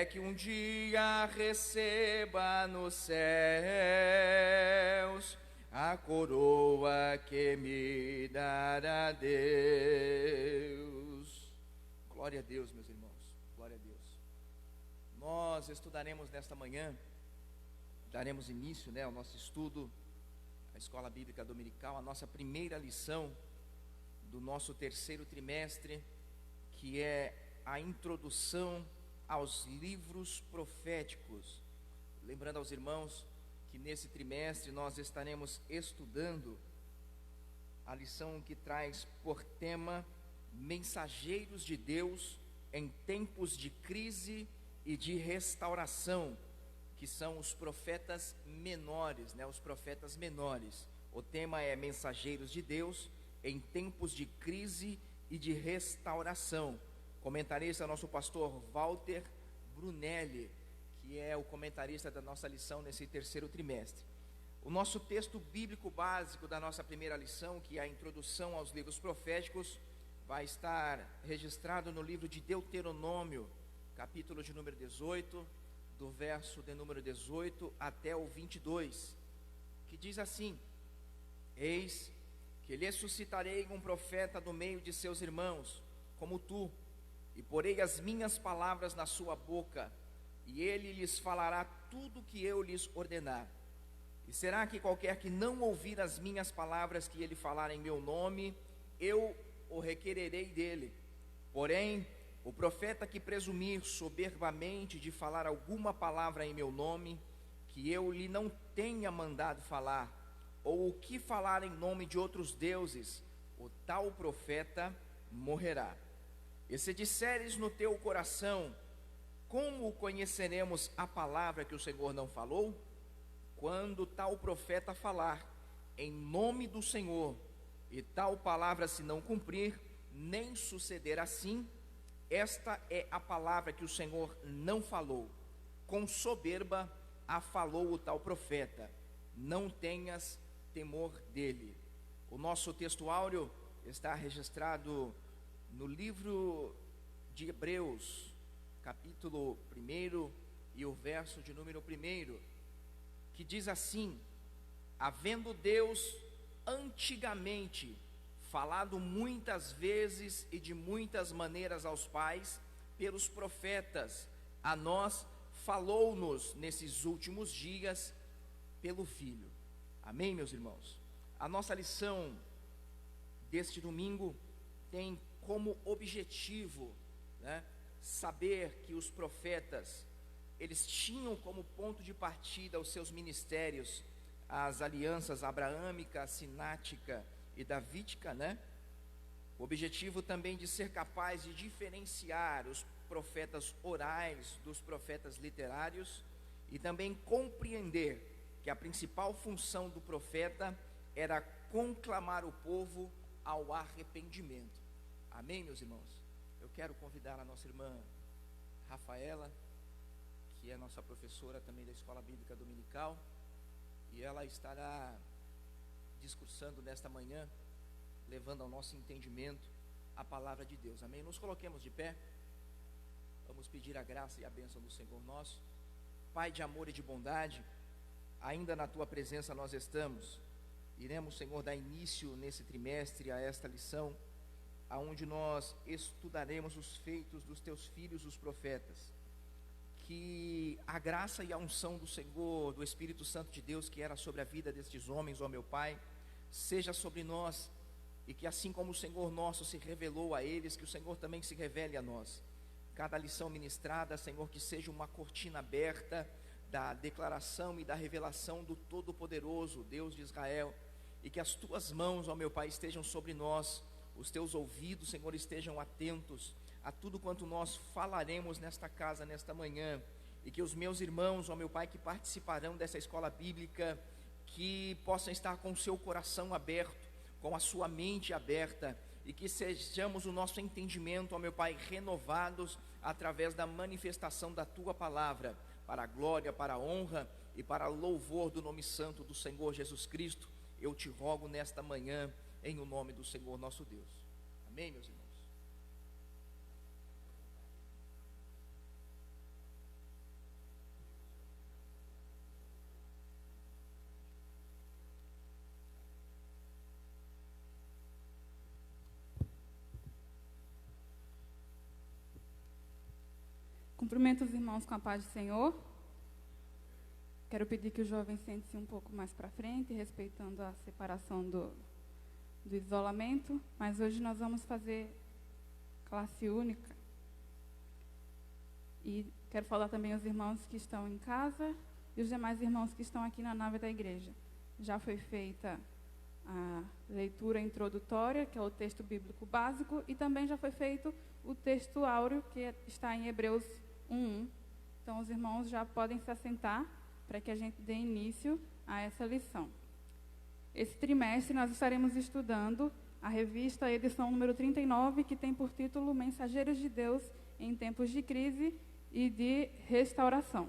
até que um dia receba nos céus a coroa que me dará Deus. Glória a Deus, meus irmãos, glória a Deus. Nós estudaremos nesta manhã, daremos início, ao nosso estudo, a Escola Bíblica Dominical, a nossa primeira lição do nosso terceiro trimestre, que é a introdução aos livros proféticos. Lembrando aos irmãos que nesse trimestre nós estaremos estudando a lição que traz por tema Mensageiros de Deus em tempos de crise e de restauração, que são os profetas menores, os profetas menores. O tema é Mensageiros de Deus em tempos de crise e de restauração. Comentarista é o nosso pastor Walter Brunelli, que é o comentarista da nossa lição nesse terceiro trimestre. O nosso texto bíblico básico da nossa primeira lição, que é a introdução aos livros proféticos, vai estar registrado no livro de Deuteronômio, capítulo de número 18, do verso de número 18 até o 22, que diz assim: Eis que lhe suscitarei um profeta do meio de seus irmãos, como tu, e porei as minhas palavras na sua boca, e ele lhes falará tudo o que eu lhes ordenar. E será que qualquer que não ouvir as minhas palavras que ele falar em meu nome, eu o requererei dele. Porém, o profeta que presumir soberbamente de falar alguma palavra em meu nome, que eu lhe não tenha mandado falar, ou o que falar em nome de outros deuses, o tal profeta morrerá. E se disseres no teu coração, como conheceremos a palavra que o Senhor não falou? Quando tal profeta falar em nome do Senhor, e tal palavra se não cumprir, nem suceder assim, esta é a palavra que o Senhor não falou. Com soberba a falou o tal profeta. Não tenhas temor dele. O nosso texto áureo está registrado no livro de Hebreus, capítulo 1 e o verso de número 1, que diz assim: havendo Deus antigamente falado muitas vezes e de muitas maneiras aos pais, pelos profetas, a nós falou-nos nesses últimos dias pelo Filho. Amém, meus irmãos? A nossa lição deste domingo tem como objetivo, saber que os profetas, eles tinham como ponto de partida os seus ministérios, as alianças abraâmica, sinática e davídica, O objetivo também de ser capaz de diferenciar os profetas orais dos profetas literários, e também compreender que a principal função do profeta era conclamar o povo ao arrependimento. Amém, meus irmãos? Eu quero convidar a nossa irmã Rafaela, que é nossa professora também da Escola Bíblica Dominical, e ela estará discursando nesta manhã, levando ao nosso entendimento a palavra de Deus. Amém? Nos coloquemos de pé, vamos pedir a graça e a bênção do Senhor nosso. Pai de amor e de bondade, ainda na Tua presença nós estamos. Iremos, Senhor, dar início nesse trimestre a esta lição, aonde nós estudaremos os feitos dos Teus filhos, os profetas. Que a graça e a unção do Senhor, do Espírito Santo de Deus, que era sobre a vida destes homens, ó meu Pai, seja sobre nós, e que assim como o Senhor nosso se revelou a eles, que o Senhor também se revele a nós. Cada lição ministrada, Senhor, que seja uma cortina aberta da declaração e da revelação do Todo-Poderoso, Deus de Israel, e que as Tuas mãos, ó meu Pai, estejam sobre nós, os Teus ouvidos, Senhor, estejam atentos a tudo quanto nós falaremos nesta casa, nesta manhã, e que os meus irmãos, ó meu Pai, que participarão dessa escola bíblica, que possam estar com o seu coração aberto, com a sua mente aberta, e que sejamos o nosso entendimento, ó meu Pai, renovados através da manifestação da Tua palavra, para a glória, para a honra e para louvor do nome santo do Senhor Jesus Cristo. Eu te rogo nesta manhã, em o nome do Senhor nosso Deus. Amém, meus irmãos? Cumprimento os irmãos com a paz do Senhor. Quero pedir que o jovem sente-se um pouco mais para frente, respeitando a separação do isolamento. Mas hoje nós vamos fazer classe única. E quero falar também aos irmãos que estão em casa e os demais irmãos que estão aqui na nave da igreja. Já foi feita a leitura introdutória, que é o texto bíblico básico, e também já foi feito o texto áureo, que está em Hebreus 1:1. Então, os irmãos já podem se assentar para que a gente dê início a essa lição. Esse trimestre nós estaremos estudando a revista edição número 39, que tem por título Mensageiros de Deus em Tempos de Crise e de Restauração.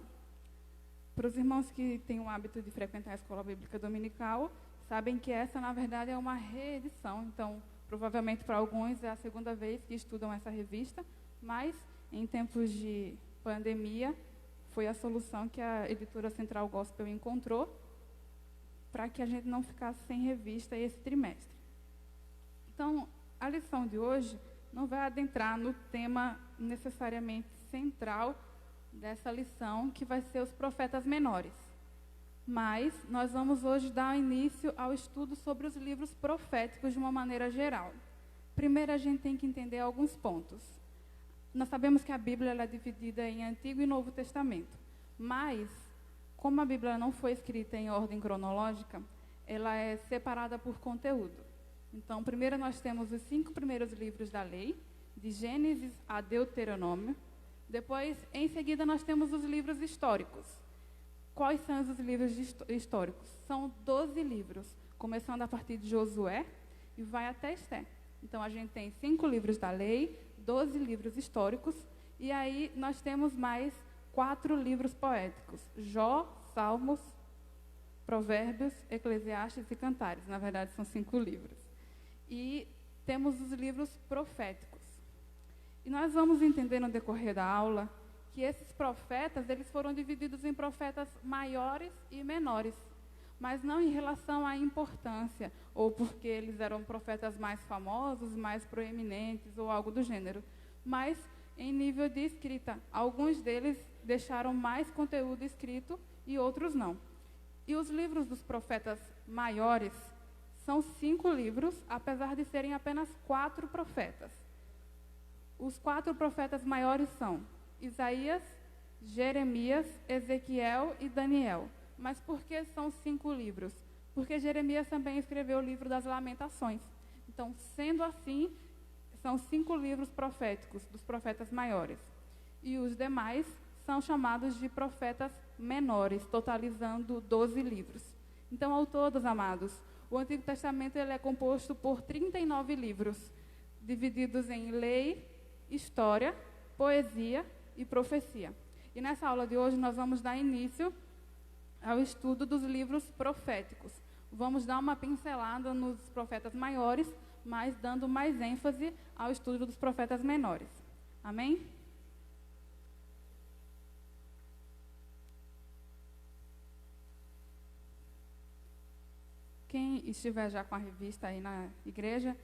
Para os irmãos que têm o hábito de frequentar a escola bíblica dominical, sabem que essa, na verdade, é uma reedição. Então, provavelmente para alguns é a segunda vez que estudam essa revista, mas em tempos de pandemia foi a solução que a editora Central Gospel encontrou para que a gente não ficasse sem revista esse trimestre. Então, a lição de hoje não vai adentrar no tema necessariamente central dessa lição, que vai ser os profetas menores. Mas nós vamos hoje dar início ao estudo sobre os livros proféticos de uma maneira geral. Primeiro, a gente tem que entender alguns pontos. Nós sabemos que a Bíblia ela é dividida em Antigo e Novo Testamento, mas, como a Bíblia não foi escrita em ordem cronológica, ela é separada por conteúdo. Então, primeiro nós temos os 5 primeiros livros da lei, de Gênesis a Deuteronômio. Depois, em seguida, nós temos os livros históricos. Quais são os livros históricos? São 12 livros, começando a partir de Josué e vai até Esté. Então, a gente tem 5 livros da lei, 12 livros históricos, e aí nós temos mais 4 livros poéticos: Jó, Salmos, Provérbios, Eclesiastes e Cantares. Na verdade, são 5 livros. E temos os livros proféticos. E nós vamos entender no decorrer da aula que esses profetas, eles foram divididos em profetas maiores e menores, mas não em relação à importância, ou porque eles eram profetas mais famosos, mais proeminentes, ou algo do gênero, mas em nível de escrita. Alguns deles deixaram mais conteúdo escrito e outros não. E os livros dos profetas maiores são 5 livros, apesar de serem apenas 4 profetas. Os 4 profetas maiores são Isaías, Jeremias, Ezequiel e Daniel. Mas por que são 5 livros? Porque Jeremias também escreveu o livro das Lamentações. Então, sendo assim, são 5 livros proféticos, dos profetas maiores. E os demais são chamados de profetas menores, totalizando 12 livros. Então, ao todos, amados, o Antigo Testamento ele é composto por 39 livros, divididos em lei, história, poesia e profecia. E nessa aula de hoje nós vamos dar início ao estudo dos livros proféticos. Vamos dar uma pincelada nos profetas maiores, mas dando mais ênfase ao estudo dos profetas menores. Amém? Quem estiver já com a revista aí na igreja,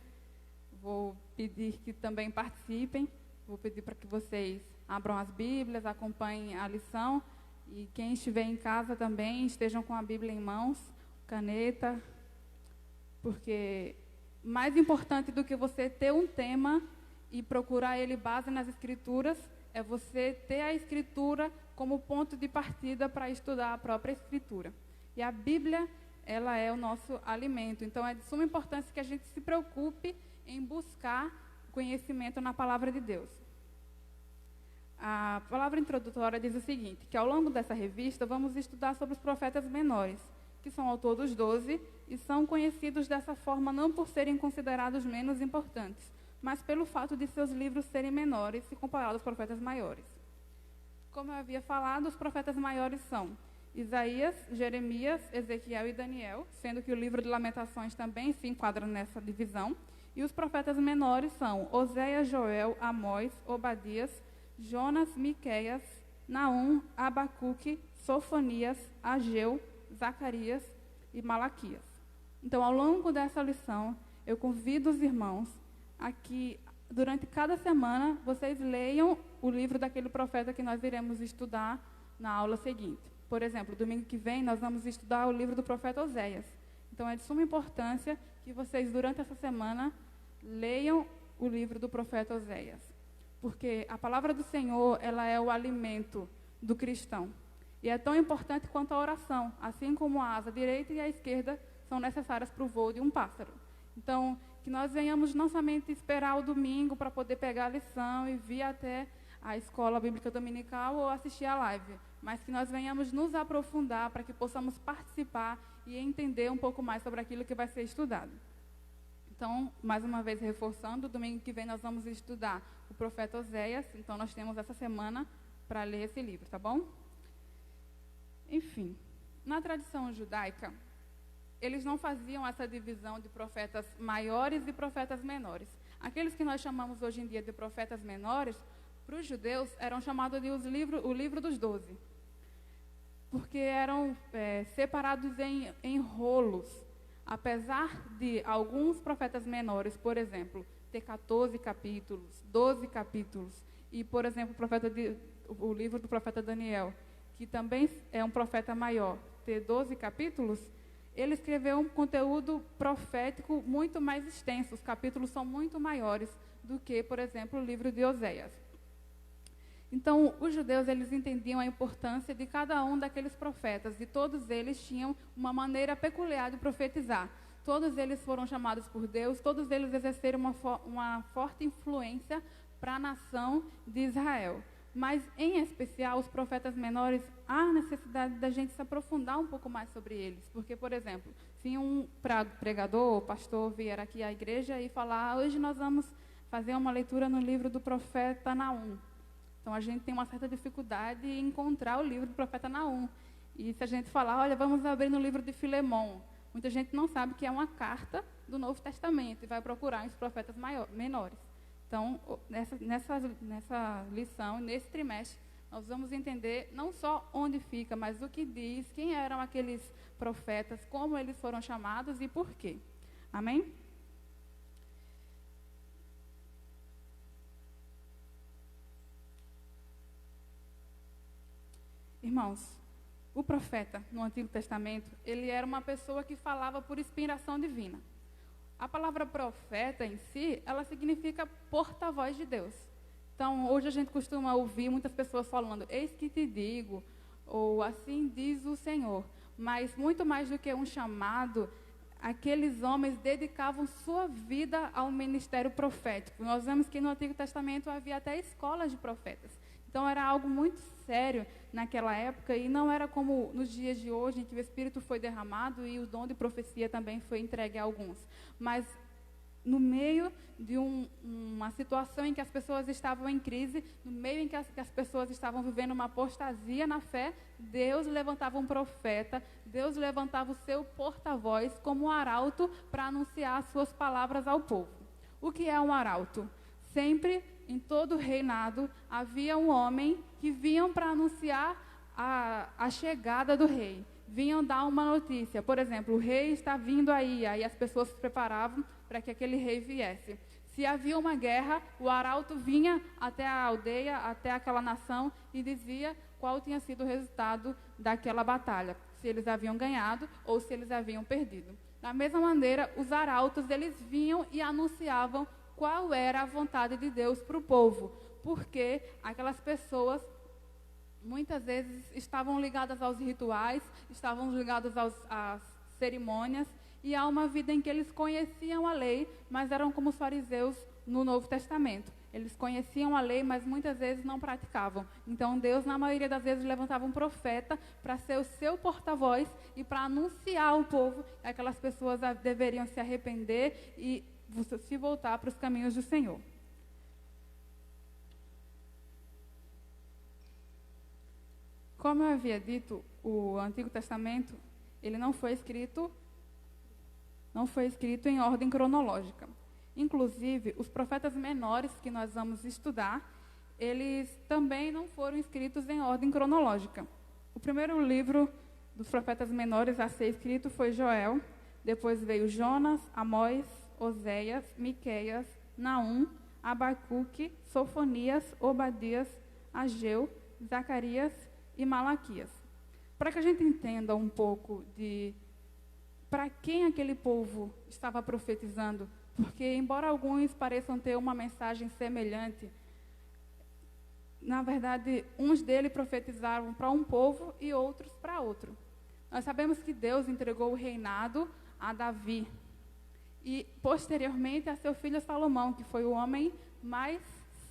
vou pedir que também participem. Vou pedir para que vocês abram as Bíblias, acompanhem a lição. E quem estiver em casa também, estejam com a Bíblia em mãos, caneta. Porque mais importante do que você ter um tema e procurar ele base nas Escrituras, é você ter a Escritura como ponto de partida para estudar a própria Escritura. E a Bíblia, ela é o nosso alimento. Então, é de suma importância que a gente se preocupe em buscar conhecimento na Palavra de Deus. A palavra introdutória diz o seguinte, que ao longo dessa revista vamos estudar sobre os profetas menores, que são ao todo os 12, e são conhecidos dessa forma não por serem considerados menos importantes, mas pelo fato de seus livros serem menores se comparados aos profetas maiores. Como eu havia falado, os profetas maiores são Isaías, Jeremias, Ezequiel e Daniel, sendo que o livro de Lamentações também se enquadra nessa divisão. E os profetas menores são Oséias, Joel, Amós, Obadias, Jonas, Miqueias, Naum, Abacuque, Sofonias, Ageu, Zacarias e Malaquias. Então, ao longo dessa lição, eu convido os irmãos a que durante cada semana, vocês leiam o livro daquele profeta que nós iremos estudar na aula seguinte. Por exemplo, domingo que vem, nós vamos estudar o livro do profeta Oséias. Então, é de suma importância que vocês, durante essa semana, leiam o livro do profeta Oséias. Porque a palavra do Senhor, ela é o alimento do cristão. E é tão importante quanto a oração, assim como a asa direita e a esquerda são necessárias para o voo de um pássaro. Então, que nós venhamos não somente esperar o domingo para poder pegar a lição e vir até a escola bíblica dominical ou assistir a live, mas que nós venhamos nos aprofundar para que possamos participar e entender um pouco mais sobre aquilo que vai ser estudado. Então, mais uma vez reforçando, domingo que vem nós vamos estudar o profeta Oséias, então nós temos essa semana para ler esse livro, tá bom? Enfim, na tradição judaica, eles não faziam essa divisão de profetas maiores e profetas menores. Aqueles que nós chamamos hoje em dia de profetas menores, para os judeus, eram chamados de o livro dos 12. Porque eram separados em rolos. Apesar de alguns profetas menores, por exemplo, ter 14 capítulos, 12 capítulos, e, por exemplo, o livro do profeta Daniel, que também é um profeta maior, ter 12 capítulos, ele escreveu um conteúdo profético muito mais extenso. Os capítulos são muito maiores do que, por exemplo, o livro de Oséias. Então, os judeus, eles entendiam a importância de cada um daqueles profetas, e todos eles tinham uma maneira peculiar de profetizar. Todos eles foram chamados por Deus, todos eles exerceram uma forte influência para a nação de Israel. Mas, em especial, os profetas menores, há necessidade da gente se aprofundar um pouco mais sobre eles. Porque, por exemplo, se um pregador ou pastor vier aqui à igreja e falar, hoje nós vamos fazer uma leitura no livro do profeta Naum. Então, a gente tem uma certa dificuldade em encontrar o livro do profeta Naum. E se a gente falar, olha, vamos abrir no livro de Filemão, muita gente não sabe que é uma carta do Novo Testamento e vai procurar os profetas menores. Então, nessa lição, nesse trimestre, nós vamos entender não só onde fica, mas o que diz, quem eram aqueles profetas, como eles foram chamados e por quê. Amém? Irmãos, o profeta no Antigo Testamento, ele era uma pessoa que falava por inspiração divina. A palavra profeta em si, ela significa porta-voz de Deus. Então, hoje a gente costuma ouvir muitas pessoas falando, eis que te digo, ou assim diz o Senhor. Mas muito mais do que um chamado, aqueles homens dedicavam sua vida ao ministério profético. Nós vemos que no Antigo Testamento havia até escolas de profetas. Então, era algo muito sério naquela época e não era como nos dias de hoje, em que o Espírito foi derramado e o dom de profecia também foi entregue a alguns. Mas, no meio de uma situação em que as pessoas estavam em crise, no meio em que as pessoas estavam vivendo uma apostasia na fé, Deus levantava um profeta, Deus levantava o seu porta-voz como um arauto para anunciar as suas palavras ao povo. O que é um arauto? Sempre, em todo o reinado, havia um homem que vinha para anunciar a chegada do rei. Vinham dar uma notícia. Por exemplo, o rei está vindo aí as pessoas se preparavam para que aquele rei viesse. Se havia uma guerra, o arauto vinha até a aldeia, até aquela nação e dizia qual tinha sido o resultado daquela batalha. Se eles haviam ganhado ou se eles haviam perdido. Da mesma maneira, os arautos, eles vinham e anunciavam qual era a vontade de Deus para o povo, porque aquelas pessoas muitas vezes estavam ligadas aos rituais, estavam ligadas às cerimônias, e há uma vida em que eles conheciam a lei, mas eram como os fariseus no Novo Testamento. Eles conheciam a lei, mas muitas vezes não praticavam. Então Deus, na maioria das vezes, levantava um profeta para ser o seu porta-voz e para anunciar ao povo que aquelas pessoas deveriam se arrepender e se voltar para os caminhos do Senhor. Como eu havia dito, o Antigo Testamento, ele não foi escrito em ordem cronológica. Inclusive, os profetas menores que nós vamos estudar, eles também não foram escritos em ordem cronológica. O primeiro livro dos profetas menores a ser escrito foi Joel, depois veio Jonas, Amós, Oséias, Miqueias, Naum, Abacuque, Sofonias, Obadias, Ageu, Zacarias e Malaquias. Para que a gente entenda um pouco de para quem aquele povo estava profetizando, porque embora alguns pareçam ter uma mensagem semelhante, na verdade, uns deles profetizavam para um povo e outros para outro. Nós sabemos que Deus entregou o reinado a Davi e, posteriormente, a seu filho Salomão, que foi o homem mais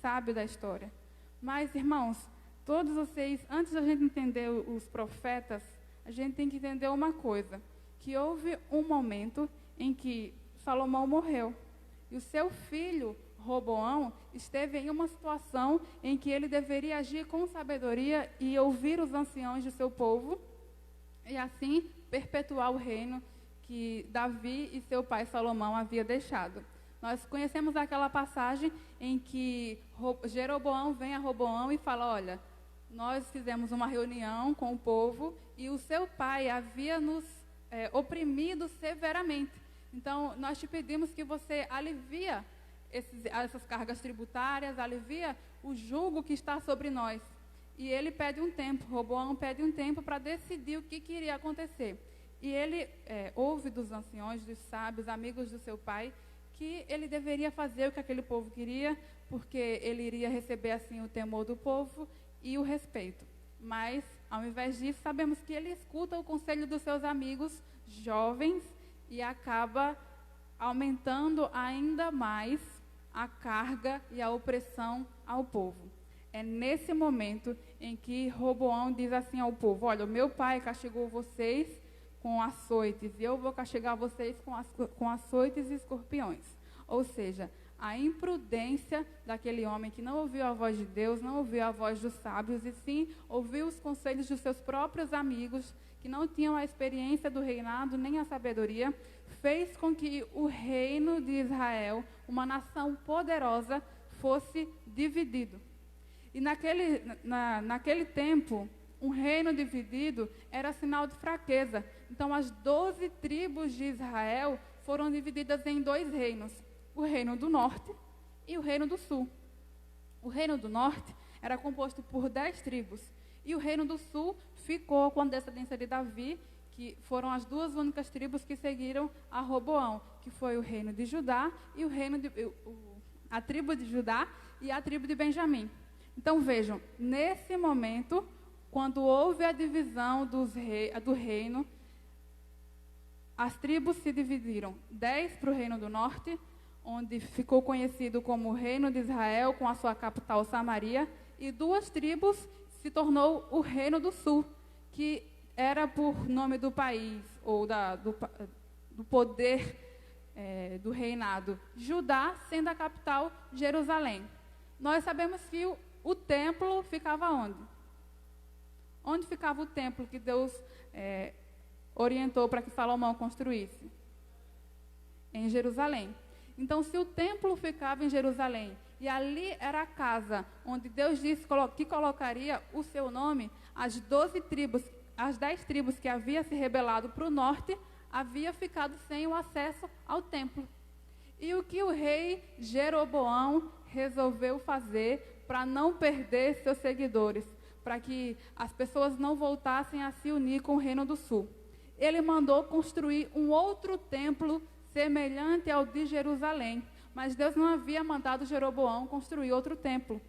sábio da história. Mas, irmãos, todos vocês, antes da gente entender os profetas, a gente tem que entender uma coisa, que houve um momento em que Salomão morreu e o seu filho Roboão esteve em uma situação em que ele deveria agir com sabedoria e ouvir os anciãos do seu povo e assim perpetuar o reino que Davi e seu pai Salomão havia deixado. Nós conhecemos aquela passagem em que Jeroboão vem a Roboão e fala: olha, nós fizemos uma reunião com o povo e o seu pai havia nos oprimido severamente. Então, nós te pedimos que você alivia essas cargas tributárias, alivia o jugo que está sobre nós. E ele pede um tempo, Roboão pede um tempo para decidir o que iria acontecer. E ele ouve dos anciões, dos sábios, amigos do seu pai, que ele deveria fazer o que aquele povo queria, porque ele iria receber assim o temor do povo e o respeito. Mas, ao invés disso, sabemos que ele escuta o conselho dos seus amigos jovens e acaba aumentando ainda mais a carga e a opressão ao povo. É nesse momento em que Roboão diz assim ao povo: olha, o meu pai castigou vocês com açoites e eu vou castigar vocês com açoites e escorpiões. Ou seja, a imprudência daquele homem que não ouviu a voz de Deus, não ouviu a voz dos sábios, e sim ouviu os conselhos dos seus próprios amigos, que não tinham a experiência do reinado nem a sabedoria, fez com que o reino de Israel, uma nação poderosa, fosse dividido. E naquele tempo, um reino dividido era sinal de fraqueza. Então, as 12 tribos de Israel foram divididas em 2 reinos: o reino do norte e o reino do sul. O reino do norte era composto por 10 tribos, e o reino do sul ficou com a descendência de Davi, que foram as 2 únicas tribos que seguiram a Roboão, que foi o reino de Judá e a tribo de Judá e a tribo de Benjamim. Então vejam, nesse momento, quando houve a divisão do reino, as tribos se dividiram: 10 para o reino do norte, onde ficou conhecido como o reino de Israel, com a sua capital Samaria, e 2 tribos se tornou o reino do sul, que era por nome do país, ou do poder do reinado, Judá, sendo a capital Jerusalém. Nós sabemos que o templo ficava onde? Onde ficava o templo que Deus orientou para que Salomão construísse? Em Jerusalém. Então, se o templo ficava em Jerusalém, e ali era a casa onde Deus disse que colocaria o seu nome, as 10 tribos que havia se rebelado para o norte, havia ficado sem o acesso ao templo. E o que o rei Jeroboão resolveu fazer para não perder seus seguidores, para que as pessoas não voltassem a se unir com o reino do sul? Ele mandou construir um outro templo semelhante ao de Jerusalém, mas Deus não havia mandado Jeroboão construir outro templo.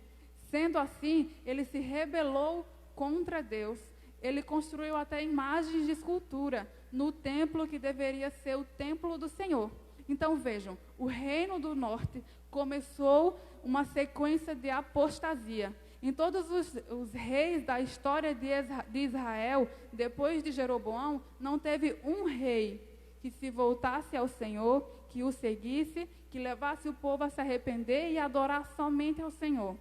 Sendo assim, ele se rebelou contra Deus. Ele construiu até imagens de escultura no templo que deveria ser o templo do Senhor. Então vejam, o reino do norte começou uma sequência de apostasia. Em todos os reis da história de Israel, depois de Jeroboão, não teve um rei que se voltasse ao Senhor, que o seguisse, que levasse o povo a se arrepender e adorar somente ao Senhor.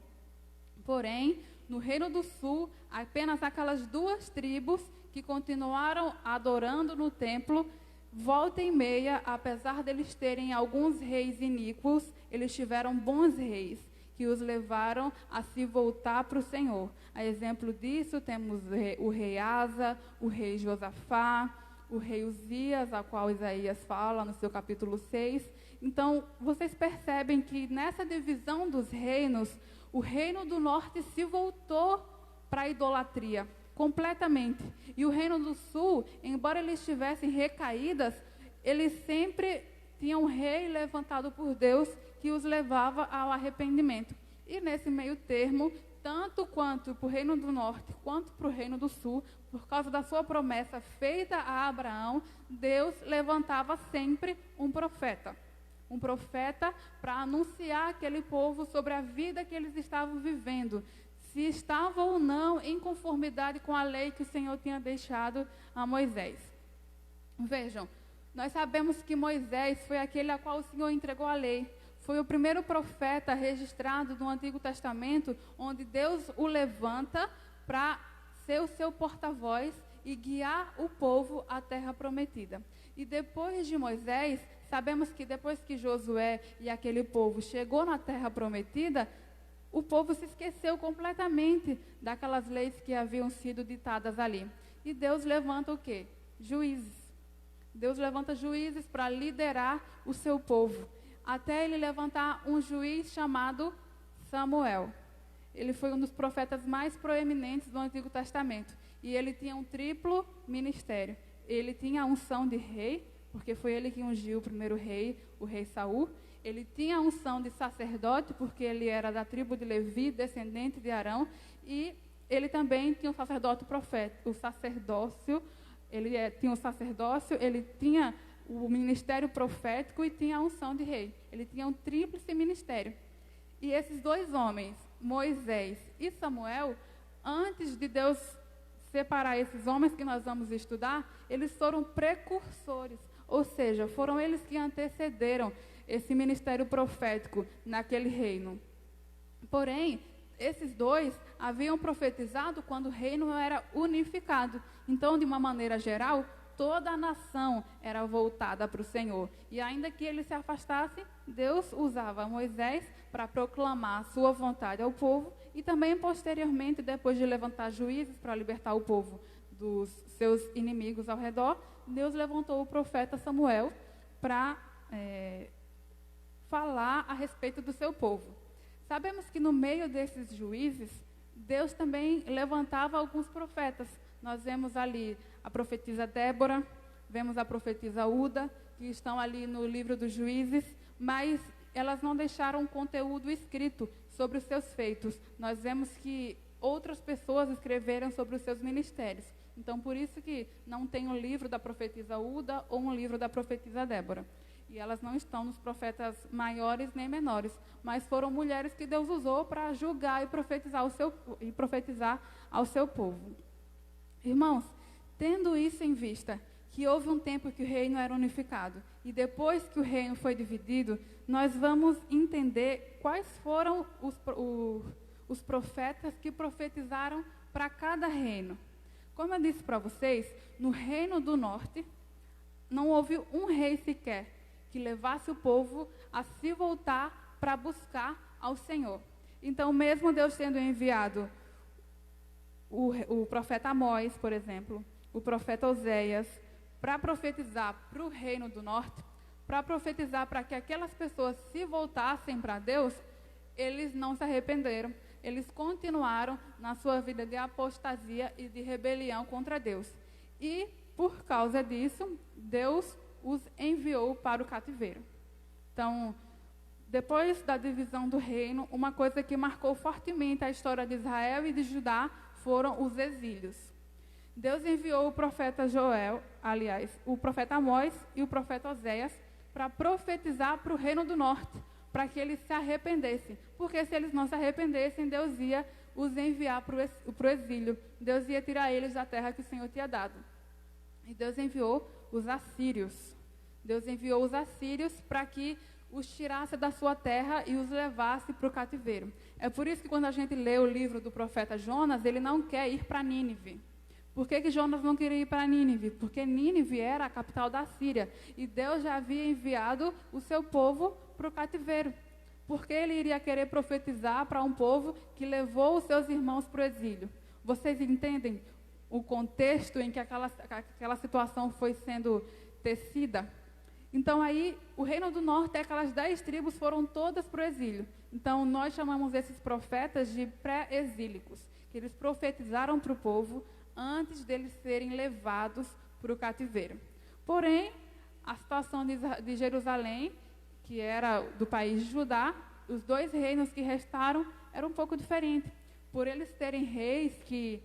Porém, no reino do sul, apenas aquelas 2 tribos que continuaram adorando no templo, volta e meia, apesar deles terem alguns reis iníquos, eles tiveram bons reis, que os levaram a se voltar para o Senhor. A exemplo disso, temos o rei Asa, o rei Josafá, o rei Uzias, a qual Isaías fala no seu capítulo 6. Então, vocês percebem que nessa divisão dos reinos, o reino do norte se voltou para a idolatria, completamente. E o reino do sul, embora eles tivessem recaídas, eles sempre tinham um rei levantado por Deus que os levava ao arrependimento. E nesse meio termo, tanto quanto para o reino do norte, quanto para o reino do sul, por causa da sua promessa feita a Abraão, Deus levantava sempre um profeta. Um profeta para anunciar aquele povo sobre a vida que eles estavam vivendo, se estava ou não em conformidade com a lei que o Senhor tinha deixado a Moisés. Vejam, nós sabemos que Moisés foi aquele a qual o Senhor entregou a lei. Foi o primeiro profeta registrado no Antigo Testamento, onde Deus o levanta para ser o seu porta-voz e guiar o povo à terra prometida. E depois de Moisés, sabemos que depois que Josué e aquele povo chegou na terra prometida, o povo se esqueceu completamente daquelas leis que haviam sido ditadas ali. E Deus levanta o quê? Juízes. Deus levanta juízes para liderar o seu povo. Até ele levantar um juiz chamado Samuel. Ele foi um dos profetas mais proeminentes do Antigo Testamento. E ele tinha um triplo ministério. Ele tinha a unção de rei, porque foi ele que ungiu o primeiro rei, o rei Saul. Ele tinha a unção de sacerdote, porque ele era da tribo de Levi, descendente de Arão. E ele também tinha o sacerdote profeta, o sacerdócio. Tinha o sacerdócio, ele tinha o ministério profético e tinha a unção de rei. Ele tinha um tríplice ministério. E esses dois homens, Moisés e Samuel, antes de Deus separar esses homens que nós vamos estudar, eles foram precursores, ou seja, foram eles que antecederam esse ministério profético naquele reino. Porém, esses dois haviam profetizado quando o reino era unificado. Então, de uma maneira geral, toda a nação era voltada para o Senhor. E ainda que eles se afastassem, Deus usava Moisés para proclamar a sua vontade ao povo e também, posteriormente, depois de levantar juízes para libertar o povo dos seus inimigos ao redor, Deus levantou o profeta Samuel para falar a respeito do seu povo. Sabemos que no meio desses juízes, Deus também levantava alguns profetas. Nós vemos ali a profetisa Débora, vemos a profetisa Uda, que estão ali no livro dos juízes, mas elas não deixaram conteúdo escrito sobre os seus feitos. Nós vemos que outras pessoas escreveram sobre os seus ministérios. Então, por isso que não tem um livro da profetisa Uda ou um livro da profetisa Débora. E elas não estão nos profetas maiores nem menores, mas foram mulheres que Deus usou para julgar e profetizar ao seu povo. Irmãos, tendo isso em vista, que houve um tempo que o reino era unificado, e depois que o reino foi dividido, nós vamos entender quais foram os profetas que profetizaram para cada reino. Como eu disse para vocês, no reino do norte, não houve um rei sequer que levasse o povo a se voltar para buscar ao Senhor. Então, mesmo Deus tendo enviado o profeta Amós, por exemplo, o profeta Oséias, para profetizar para o reino do norte, para profetizar para que aquelas pessoas se voltassem para Deus, eles não se arrependeram. Eles continuaram na sua vida de apostasia e de rebelião contra Deus. E, por causa disso, Deus os enviou para o cativeiro. Então, depois da divisão do reino, uma coisa que marcou fortemente a história de Israel e de Judá foram os exílios. Deus enviou o profeta o profeta Amós e o profeta Oséias para profetizar para o reino do norte, para que eles se arrependessem. Porque se eles não se arrependessem, Deus ia os enviar para o exílio. Deus ia tirar eles da terra que o Senhor tinha dado. E Deus enviou os assírios. Deus enviou os assírios para que os tirasse da sua terra e os levasse para o cativeiro. É por isso que quando a gente lê o livro do profeta Jonas, ele não quer ir para Nínive. Por que Jonas não queria ir para Nínive? Porque Nínive era a capital da Síria. E Deus já havia enviado o seu povo para o cativeiro. Porque ele iria querer profetizar para um povo que levou os seus irmãos para o exílio. Vocês entendem o contexto em que aquela situação foi sendo tecida. Então aí, o Reino do Norte, aquelas 10 tribos foram todas para o exílio. Então nós chamamos esses profetas de pré-exílicos, que eles profetizaram para o povo antes deles serem levados para o cativeiro. Porém, a situação de Jerusalém, que era do país de Judá, os 2 reinos que restaram, era um pouco diferente. Por eles terem reis que,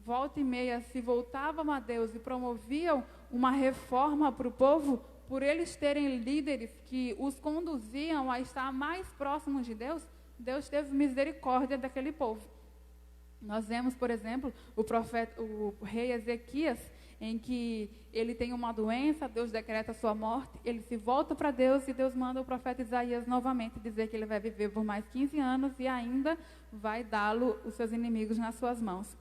volta e meia, se voltavam a Deus e promoviam uma reforma para o povo, por eles terem líderes que os conduziam a estar mais próximos de Deus, Deus teve misericórdia daquele povo. Nós vemos, por exemplo, o rei Ezequias, em que ele tem uma doença, Deus decreta a sua morte, ele se volta para Deus e Deus manda o profeta Isaías novamente dizer que ele vai viver por mais 15 anos e ainda vai dá-lo os seus inimigos nas suas mãos.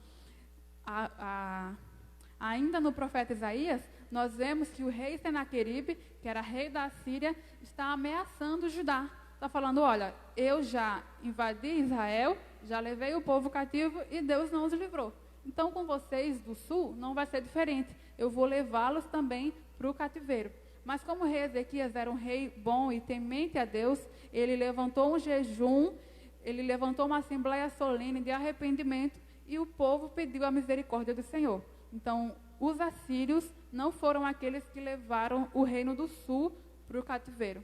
Ainda no profeta Isaías, nós vemos que o rei Senaqueribe, que era rei da Síria, está ameaçando Judá. Está falando, olha, eu já invadi Israel, já levei o povo cativo e Deus não os livrou. Então, com vocês do sul, não vai ser diferente. Eu vou levá-los também para o cativeiro. Mas como o rei Ezequias era um rei bom e temente a Deus, ele levantou um jejum, ele levantou uma assembleia solene de arrependimento e o povo pediu a misericórdia do Senhor. Então, os assírios não foram aqueles que levaram o reino do sul para o cativeiro.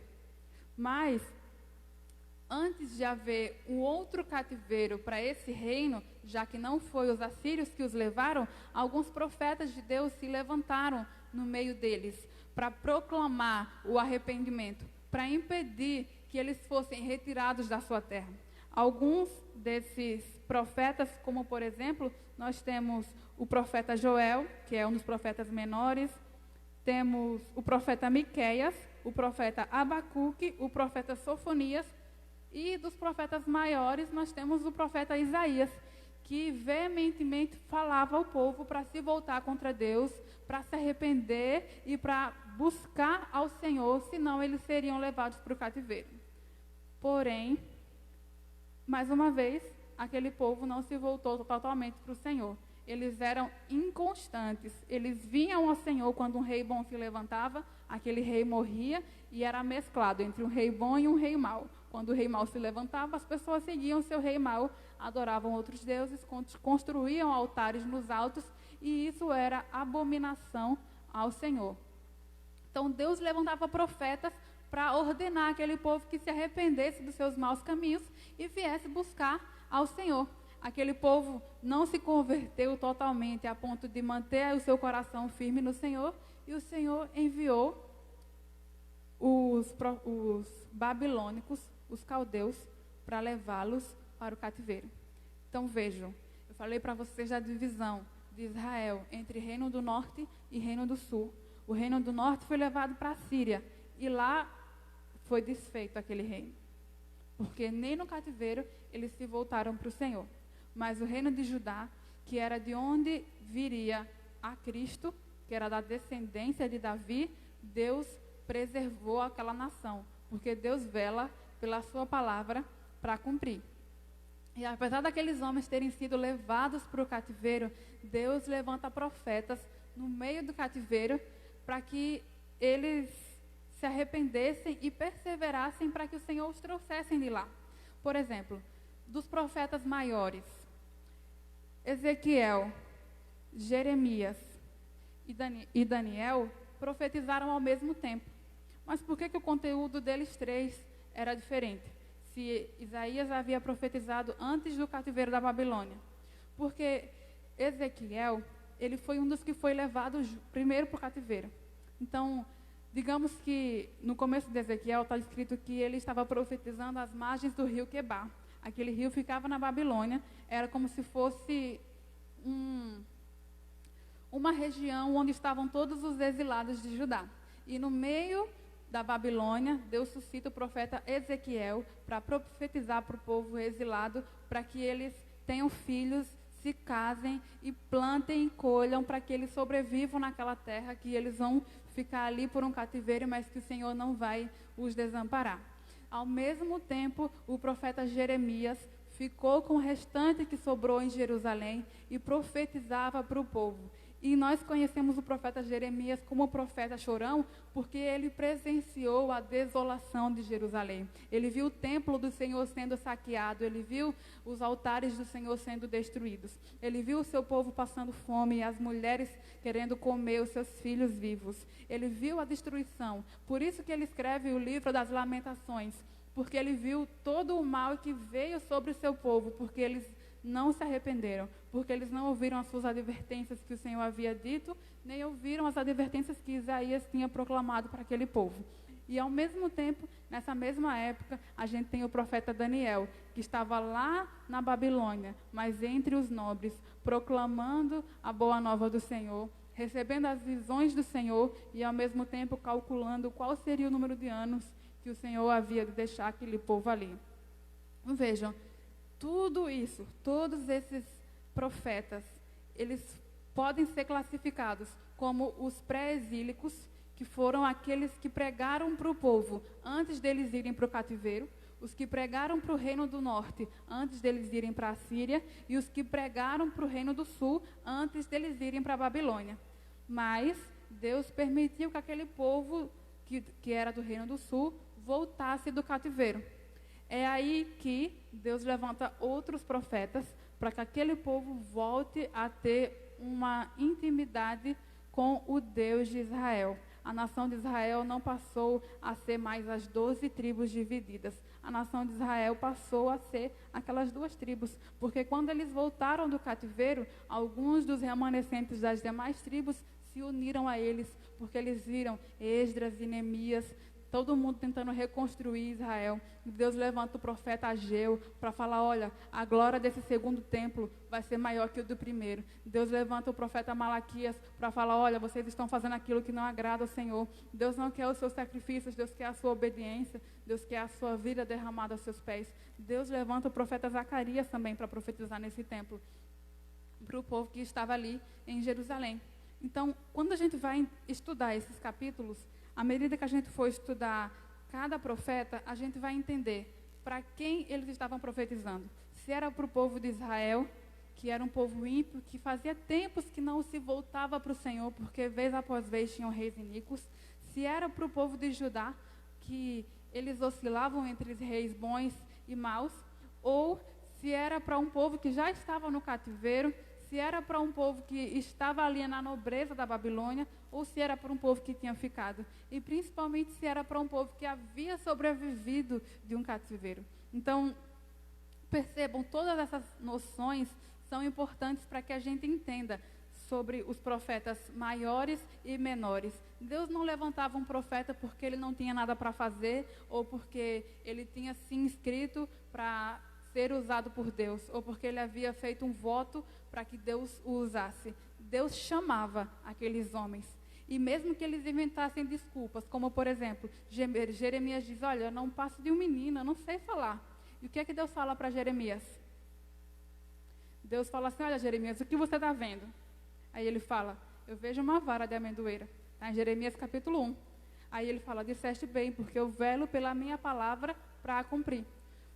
Mas, antes de haver um outro cativeiro para esse reino, já que não foi os assírios que os levaram, alguns profetas de Deus se levantaram no meio deles para proclamar o arrependimento, para impedir que eles fossem retirados da sua terra. Alguns desses profetas, como por exemplo, nós temos o profeta Joel, que é um dos profetas menores, temos o profeta Miqueias, o profeta Abacuque, o profeta Sofonias, e dos profetas maiores nós temos o profeta Isaías, que veementemente falava ao povo para se voltar contra Deus, para se arrepender e para buscar ao Senhor, senão eles seriam levados para o cativeiro. Porém, mais uma vez, aquele povo não se voltou totalmente para o Senhor. Eles eram inconstantes. Eles vinham ao Senhor quando um rei bom se levantava, aquele rei morria e era mesclado entre um rei bom e um rei mau. Quando o rei mau se levantava, as pessoas seguiam seu rei mau, adoravam outros deuses, construíam altares nos altos, e isso era abominação ao Senhor. Então Deus levantava profetas para ordenar aquele povo que se arrependesse dos seus maus caminhos e viesse buscar ao Senhor. Aquele povo não se converteu totalmente a ponto de manter o seu coração firme no Senhor, e o Senhor enviou os babilônicos, os caldeus, para levá-los para o cativeiro. Então vejam, eu falei para vocês da divisão de Israel entre Reino do Norte e Reino do Sul. O Reino do Norte foi levado para a Síria, e lá foi desfeito aquele reino, porque nem no cativeiro eles se voltaram para o Senhor. Mas o reino de Judá, que era de onde viria a Cristo, que era da descendência de Davi, Deus preservou aquela nação, porque Deus vela pela sua palavra para cumprir. E apesar daqueles homens terem sido levados para o cativeiro, Deus levanta profetas no meio do cativeiro para que eles se arrependessem e perseverassem para que o Senhor os trouxessem de lá. Por exemplo, dos profetas maiores, Ezequiel, Jeremias e Daniel profetizaram ao mesmo tempo. Mas por que o conteúdo deles três era diferente? Se Isaías havia profetizado antes do cativeiro da Babilônia. Porque Ezequiel, ele foi um dos que foi levado primeiro para o cativeiro. Então, digamos que no começo de Ezequiel está escrito que ele estava profetizando às margens do rio Quebar. Aquele rio ficava na Babilônia, era como se fosse uma região onde estavam todos os exilados de Judá. E no meio da Babilônia, Deus suscita o profeta Ezequiel para profetizar para o povo exilado, para que eles tenham filhos, se casem e plantem e colham, para que eles sobrevivam naquela terra, que eles vão ficar ali por um cativeiro, mas que o Senhor não vai os desamparar. Ao mesmo tempo, o profeta Jeremias ficou com o restante que sobrou em Jerusalém e profetizava para o povo. E nós conhecemos o profeta Jeremias como o profeta chorão, porque ele presenciou a desolação de Jerusalém. Ele viu o templo do Senhor sendo saqueado, ele viu os altares do Senhor sendo destruídos. Ele viu o seu povo passando fome e as mulheres querendo comer os seus filhos vivos. Ele viu a destruição. Por isso que ele escreve o livro das Lamentações, porque ele viu todo o mal que veio sobre o seu povo, porque eles não se arrependeram, porque eles não ouviram as suas advertências que o Senhor havia dito, nem ouviram as advertências que Isaías tinha proclamado para aquele povo. E ao mesmo tempo, nessa mesma época, a gente tem o profeta Daniel, que estava lá na Babilônia, mas entre os nobres, proclamando a boa nova do Senhor, recebendo as visões do Senhor e ao mesmo tempo calculando qual seria o número de anos que o Senhor havia de deixar aquele povo ali. Vejam, tudo isso, todos esses profetas, eles podem ser classificados como os pré-exílicos, que foram aqueles que pregaram para o povo antes deles irem para o cativeiro, os que pregaram para o reino do norte antes deles irem para a Síria, e os que pregaram para o reino do sul antes deles irem para a Babilônia. Mas Deus permitiu que aquele povo que era do reino do sul voltasse do cativeiro. É aí que Deus levanta outros profetas para que aquele povo volte a ter uma intimidade com o Deus de Israel. A nação de Israel não passou a ser mais as 12 tribos divididas. A nação de Israel passou a ser aquelas 2 tribos, porque quando eles voltaram do cativeiro, alguns dos remanescentes das demais tribos se uniram a eles, porque eles viram Esdras e Neemias, todo mundo tentando reconstruir Israel. Deus levanta o profeta Ageu para falar, olha, a glória desse segundo templo vai ser maior que o do primeiro. Deus levanta o profeta Malaquias para falar, olha, vocês estão fazendo aquilo que não agrada ao Senhor. Deus não quer os seus sacrifícios, Deus quer a sua obediência, Deus quer a sua vida derramada aos seus pés. Deus levanta o profeta Zacarias também para profetizar nesse templo, para o povo que estava ali em Jerusalém. Então, quando a gente vai estudar esses capítulos, à medida que a gente for estudar cada profeta, a gente vai entender para quem eles estavam profetizando. Se era para o povo de Israel, que era um povo ímpio, que fazia tempos que não se voltava para o Senhor, porque vez após vez tinham reis iníquos. Se era para o povo de Judá, que eles oscilavam entre reis bons e maus, ou se era para um povo que já estava no cativeiro, se era para um povo que estava ali na nobreza da Babilônia, ou se era para um povo que tinha ficado. E principalmente se era para um povo que havia sobrevivido de um cativeiro. Então, percebam, todas essas noções são importantes para que a gente entenda sobre os profetas maiores e menores. Deus não levantava um profeta porque ele não tinha nada para fazer, ou porque ele tinha se inscrito para ser usado por Deus, ou porque ele havia feito um voto para que Deus o usasse. Deus chamava aqueles homens. E mesmo que eles inventassem desculpas, como por exemplo, Jeremias diz, olha, eu não passo de um menino, eu não sei falar. E o que é que Deus fala para Jeremias? Deus fala assim, olha Jeremias, o que você está vendo? Aí ele fala, eu vejo uma vara de amendoeira. Está em Jeremias capítulo 1. Aí ele fala, disseste bem, porque eu velo pela minha palavra para a cumprir.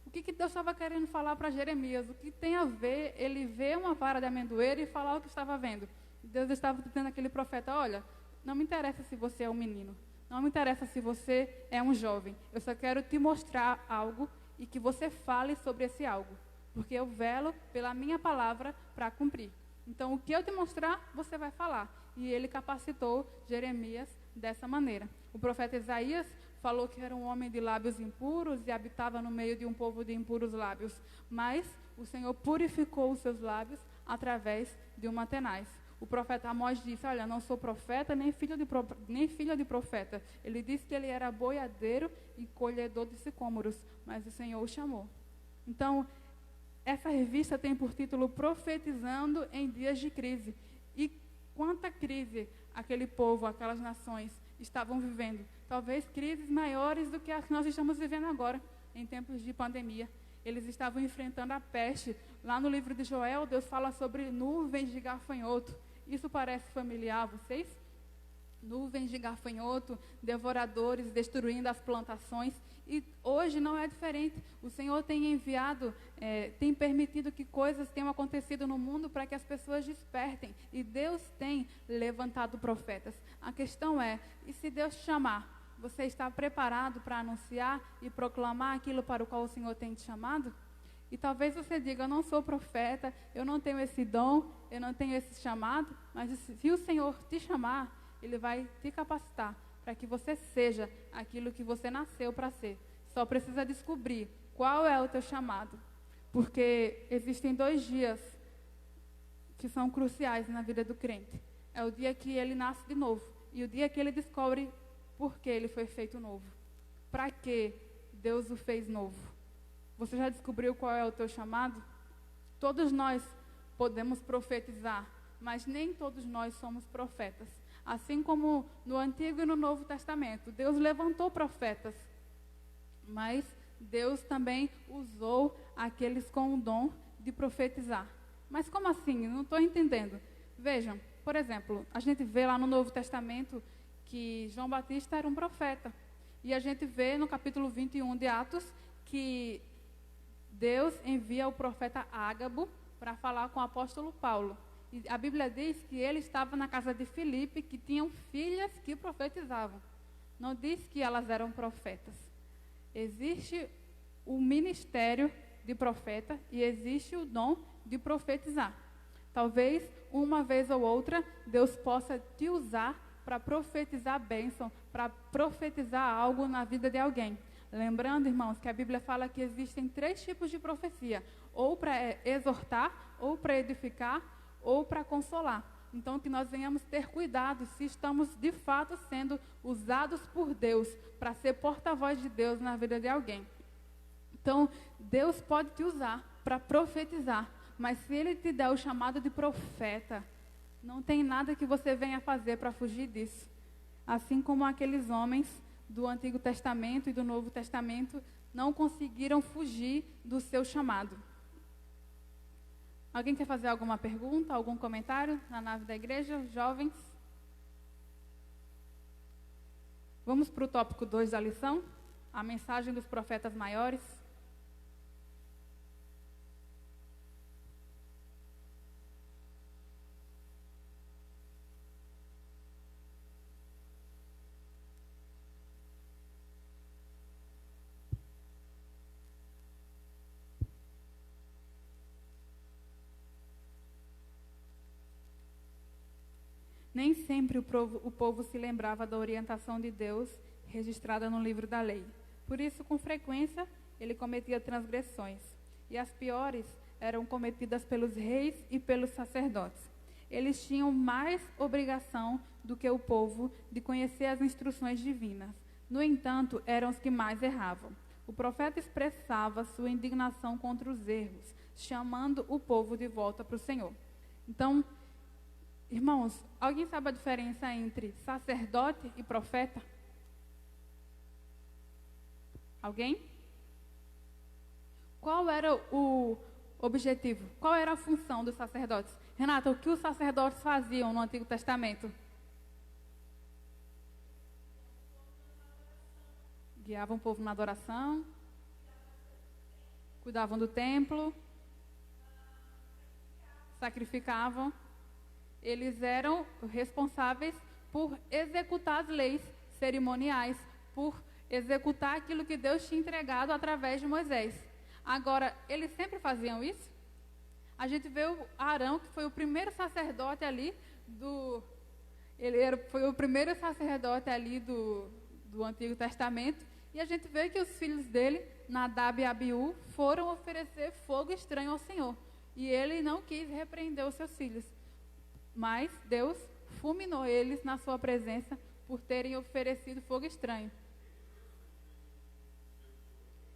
O que Deus estava querendo falar para Jeremias? O que tem a ver ele ver uma vara de amendoeira e falar o que estava vendo? Deus estava dizendo àquele profeta, olha, não me interessa se você é um menino, não me interessa se você é um jovem, eu só quero te mostrar algo e que você fale sobre esse algo, porque eu velo pela minha palavra para cumprir. Então, o que eu te mostrar, você vai falar. E ele capacitou Jeremias dessa maneira. O profeta Isaías falou que era um homem de lábios impuros e habitava no meio de um povo de impuros lábios. Mas o Senhor purificou os seus lábios através de uma tenaz. O profeta Amós disse, olha, não sou profeta, nem filho de profeta. Ele disse que ele era boiadeiro e colhedor de sicômoros, mas o Senhor o chamou. Então, essa revista tem por título Profetizando em Dias de Crise. E quanta crise aquele povo, aquelas nações estavam vivendo. Talvez crises maiores do que as que nós estamos vivendo agora, em tempos de pandemia. Eles estavam enfrentando a peste. Lá no livro de Joel, Deus fala sobre nuvens de gafanhoto. Isso parece familiar a vocês? nuvens de gafanhoto, devoradores, destruindo as plantações. E hoje não é diferente. O Senhor tem enviado, tem permitido que coisas tenham acontecido no mundo para que as pessoas despertem. E Deus tem levantado profetas. A questão é, e se Deus te chamar, você está preparado para anunciar e proclamar aquilo para o qual o Senhor tem te chamado? E talvez você diga, eu não sou profeta, eu não tenho esse dom, eu não tenho esse chamado, mas se o Senhor te chamar, Ele vai te capacitar para que você seja aquilo que você nasceu para ser. Só precisa descobrir qual é o teu chamado. Porque existem 2 dias que são cruciais na vida do crente. É o dia que ele nasce de novo e o dia que ele descobre por que ele foi feito novo. Para que Deus o fez novo. Você já descobriu qual é o teu chamado? Todos nós podemos profetizar, mas nem todos nós somos profetas. Assim como no Antigo e no Novo Testamento, Deus levantou profetas, mas Deus também usou aqueles com o dom de profetizar. Mas como assim? Não estou entendendo. Vejam, por exemplo, a gente vê lá no Novo Testamento que João Batista era um profeta. E a gente vê no capítulo 21 de Atos que Deus envia o profeta Ágabo para falar com o apóstolo Paulo. E a Bíblia diz que ele estava na casa de Filipe, que tinham filhas que profetizavam. Não diz que elas eram profetas. Existe o ministério de profeta e existe o dom de profetizar. Talvez uma vez ou outra Deus possa te usar para profetizar bênção, para profetizar algo na vida de alguém. Lembrando, irmãos, que a Bíblia fala que existem 3 tipos de profecia, ou para exortar, ou para edificar, ou para consolar. Então, que nós venhamos ter cuidado se estamos de fato sendo usados por Deus para ser porta-voz de Deus na vida de alguém. Então, Deus pode te usar para profetizar, mas se Ele te der o chamado de profeta, não tem nada que você venha fazer para fugir disso. Assim como aqueles homens do Antigo Testamento e do Novo Testamento não conseguiram fugir do seu chamado. Alguém quer fazer alguma pergunta, algum comentário na nave da igreja? Jovens? Vamos para o tópico 2 da lição, a mensagem dos profetas maiores. Nem sempre o povo se lembrava da orientação de Deus registrada no livro da lei. Por isso, com frequência, ele cometia transgressões. E as piores eram cometidas pelos reis e pelos sacerdotes. Eles tinham mais obrigação do que o povo de conhecer as instruções divinas. No entanto, eram os que mais erravam. O profeta expressava sua indignação contra os erros, chamando o povo de volta para o Senhor. Então, irmãos, alguém sabe a diferença entre sacerdote e profeta? Alguém? Qual era o objetivo? Qual era a função dos sacerdotes? Renata, o que os sacerdotes faziam no Antigo Testamento? Guiavam o povo na adoração, cuidavam do templo, sacrificavam. Eles eram responsáveis por executar as leis cerimoniais, por executar aquilo que Deus tinha entregado através de Moisés. Agora, eles sempre faziam isso? A gente vê o Arão, que foi o primeiro sacerdote ali foi o primeiro sacerdote ali do Antigo Testamento, e a gente vê que os filhos dele, Nadab e Abiú, foram oferecer fogo estranho ao Senhor. E ele não quis repreender os seus filhos. Mas Deus fulminou eles na sua presença por terem oferecido fogo estranho.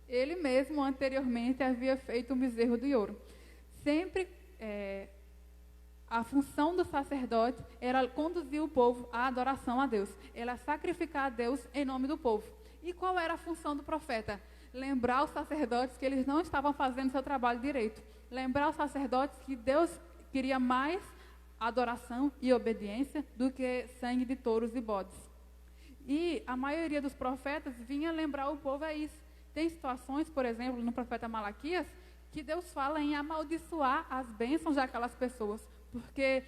Ele mesmo anteriormente havia feito um bezerro de ouro. Sempre a função do sacerdote era conduzir o povo à adoração a Deus. Era sacrificar a Deus em nome do povo. E qual era a função do profeta? Lembrar os sacerdotes que eles não estavam fazendo seu trabalho direito. Lembrar os sacerdotes que Deus queria mais adoração e obediência do que sangue de touros e bodes. E a maioria dos profetas vinha lembrar o povo isso. Tem situações, por exemplo, no profeta Malaquias, que Deus fala em amaldiçoar as bênçãos daquelas pessoas, porque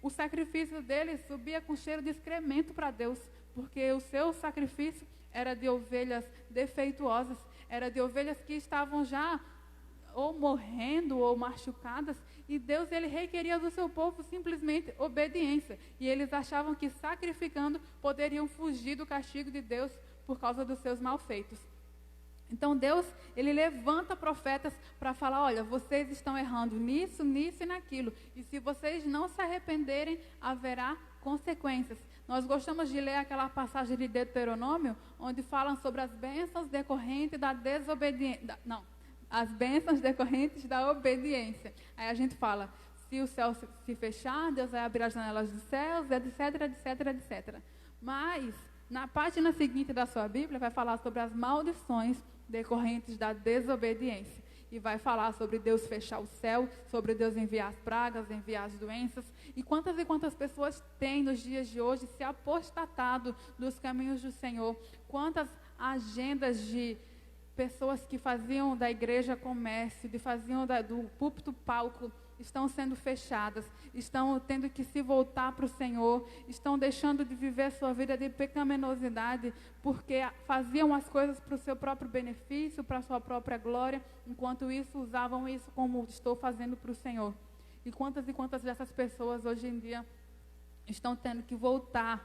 o sacrifício deles subia com cheiro de excremento para Deus, porque o seu sacrifício era de ovelhas defeituosas, era de ovelhas que estavam já ou morrendo ou machucadas, e Deus ele requeria do seu povo simplesmente obediência, e eles achavam que sacrificando poderiam fugir do castigo de Deus por causa dos seus malfeitos. Então Deus, ele levanta profetas para falar, olha, vocês estão errando nisso, nisso e naquilo, e se vocês não se arrependerem, haverá consequências. Nós gostamos de ler aquela passagem de Deuteronômio, onde falam sobre as bênçãos decorrentes da desobediência, as bênçãos decorrentes da obediência. Aí a gente fala, se o céu se fechar, Deus vai abrir as janelas dos céus, etc, etc, etc. Mas, na página seguinte da sua Bíblia, vai falar sobre as maldições decorrentes da desobediência. E vai falar sobre Deus fechar o céu, sobre Deus enviar as pragas, enviar as doenças. E quantas pessoas têm nos dias de hoje se apostatado dos caminhos do Senhor? Quantas agendas de pessoas que faziam da igreja comércio, faziam do púlpito palco, estão sendo fechadas, estão tendo que se voltar para o Senhor, estão deixando de viver sua vida de pecaminosidade, porque faziam as coisas para o seu próprio benefício, para a sua própria glória, enquanto isso usavam isso como estou fazendo para o Senhor. E quantas dessas pessoas hoje em dia estão tendo que voltar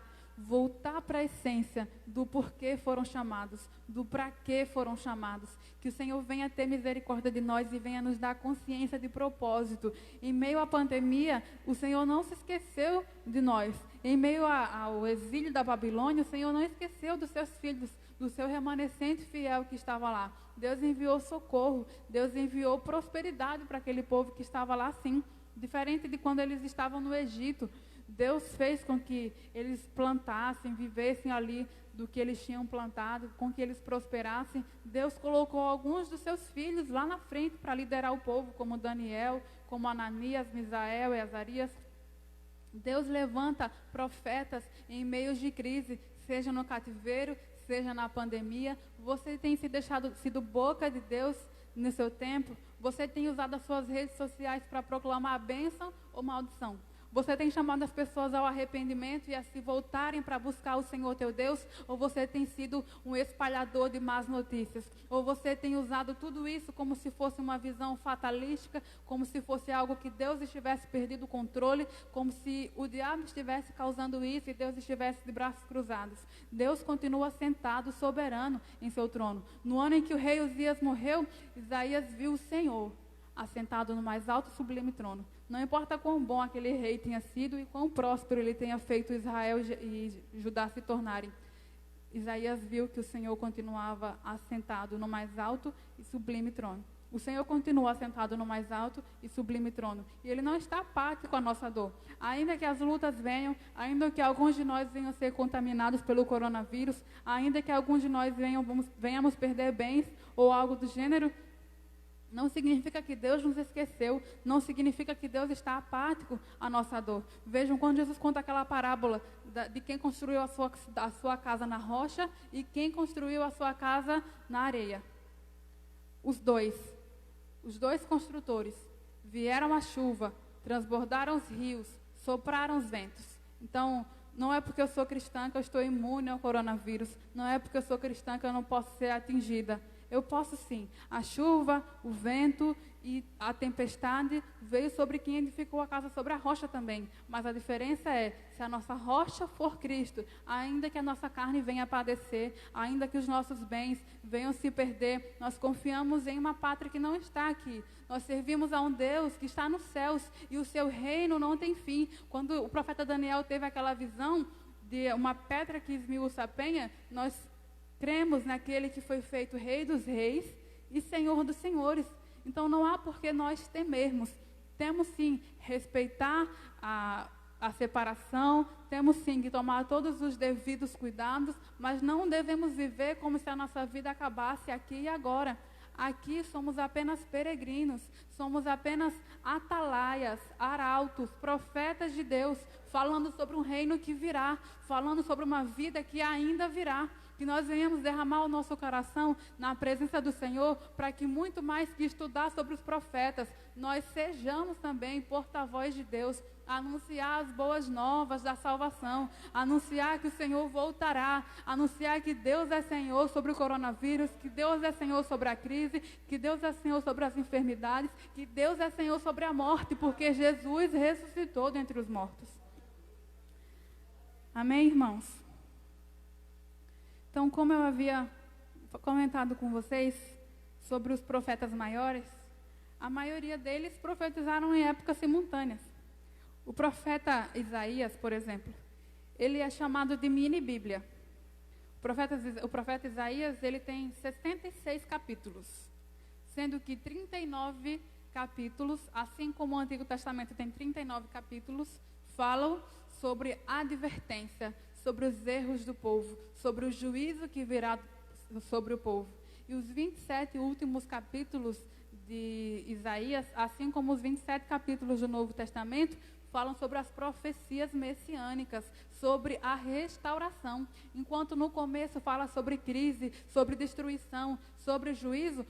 para a essência do porquê foram chamados, do para que foram chamados. Que o Senhor venha ter misericórdia de nós e venha nos dar consciência de propósito. Em meio à pandemia, o Senhor não se esqueceu de nós. Em meio ao exílio da Babilônia, o Senhor não esqueceu dos seus filhos, do seu remanescente fiel que estava lá. Deus enviou socorro, Deus enviou prosperidade para aquele povo que estava lá, sim. Diferente de quando eles estavam no Egito. Deus fez com que eles plantassem, vivessem ali do que eles tinham plantado, com que eles prosperassem. Deus colocou alguns dos seus filhos lá na frente para liderar o povo, como Daniel, como Ananias, Misael e Azarias. Deus levanta profetas em meios de crise, seja no cativeiro, seja na pandemia. Você tem sido boca de Deus no seu tempo? Você tem usado as suas redes sociais para proclamar bênção ou maldição? Você tem chamado as pessoas ao arrependimento e a se voltarem para buscar o Senhor teu Deus? Ou você tem sido um espalhador de más notícias? Ou você tem usado tudo isso como se fosse uma visão fatalística, como se fosse algo que Deus estivesse perdido o controle, como se o diabo estivesse causando isso e Deus estivesse de braços cruzados? Deus continua sentado, soberano em seu trono. No ano em que o rei Uzias morreu, Isaías viu o Senhor assentado no mais alto e sublime trono. Não importa quão bom aquele rei tenha sido e quão próspero ele tenha feito Israel e Judá se tornarem. Isaías viu que o Senhor continuava assentado no mais alto e sublime trono. O Senhor continua assentado no mais alto e sublime trono. E Ele não está apático com a nossa dor. Ainda que as lutas venham, ainda que alguns de nós venham ser contaminados pelo coronavírus, ainda que alguns de nós venhamos perder bens ou algo do gênero, não significa que Deus nos esqueceu, não significa que Deus está apático à nossa dor. Vejam quando Jesus conta aquela parábola de quem construiu a sua casa na rocha e quem construiu a sua casa na areia. Os dois construtores, vieram a chuva, transbordaram os rios, sopraram os ventos. Então, não é porque eu sou cristã que eu estou imune ao coronavírus, não é porque eu sou cristã que eu não posso ser atingida. Eu posso sim. A chuva, o vento e a tempestade veio sobre quem edificou a casa, sobre a rocha também. Mas a diferença é, se a nossa rocha for Cristo, ainda que a nossa carne venha a padecer, ainda que os nossos bens venham se perder, nós confiamos em uma pátria que não está aqui. Nós servimos a um Deus que está nos céus e o seu reino não tem fim. Quando o profeta Daniel teve aquela visão de uma pedra que esmiuça a penha, nós cremos naquele que foi feito Rei dos Reis e Senhor dos Senhores. Então não há por que nós temermos. Temos sim respeitar a separação, temos sim que tomar todos os devidos cuidados, mas não devemos viver como se a nossa vida acabasse aqui e agora. Aqui somos apenas peregrinos, somos apenas atalaias, arautos, profetas de Deus, falando sobre um reino que virá, falando sobre uma vida que ainda virá. Que nós venhamos derramar o nosso coração na presença do Senhor, para que muito mais que estudar sobre os profetas, nós sejamos também porta-voz de Deus, anunciar as boas novas da salvação, anunciar que o Senhor voltará, anunciar que Deus é Senhor sobre o coronavírus, que Deus é Senhor sobre a crise, que Deus é Senhor sobre as enfermidades, que Deus é Senhor sobre a morte, porque Jesus ressuscitou dentre os mortos. Amém, irmãos? Então, como eu havia comentado com vocês sobre os profetas maiores, a maioria deles profetizaram em épocas simultâneas. O profeta Isaías, por exemplo, ele é chamado de mini-bíblia. O profeta Isaías, ele tem 66 capítulos, sendo que 39 capítulos, assim como o Antigo Testamento tem 39 capítulos, falam sobre advertência, sobre os erros do povo, sobre o juízo que virá sobre o povo. E os 27 últimos capítulos de Isaías, assim como os 27 capítulos do Novo Testamento, falam sobre as profecias messiânicas, sobre a restauração. Enquanto no começo fala sobre crise, sobre destruição, sobre juízo,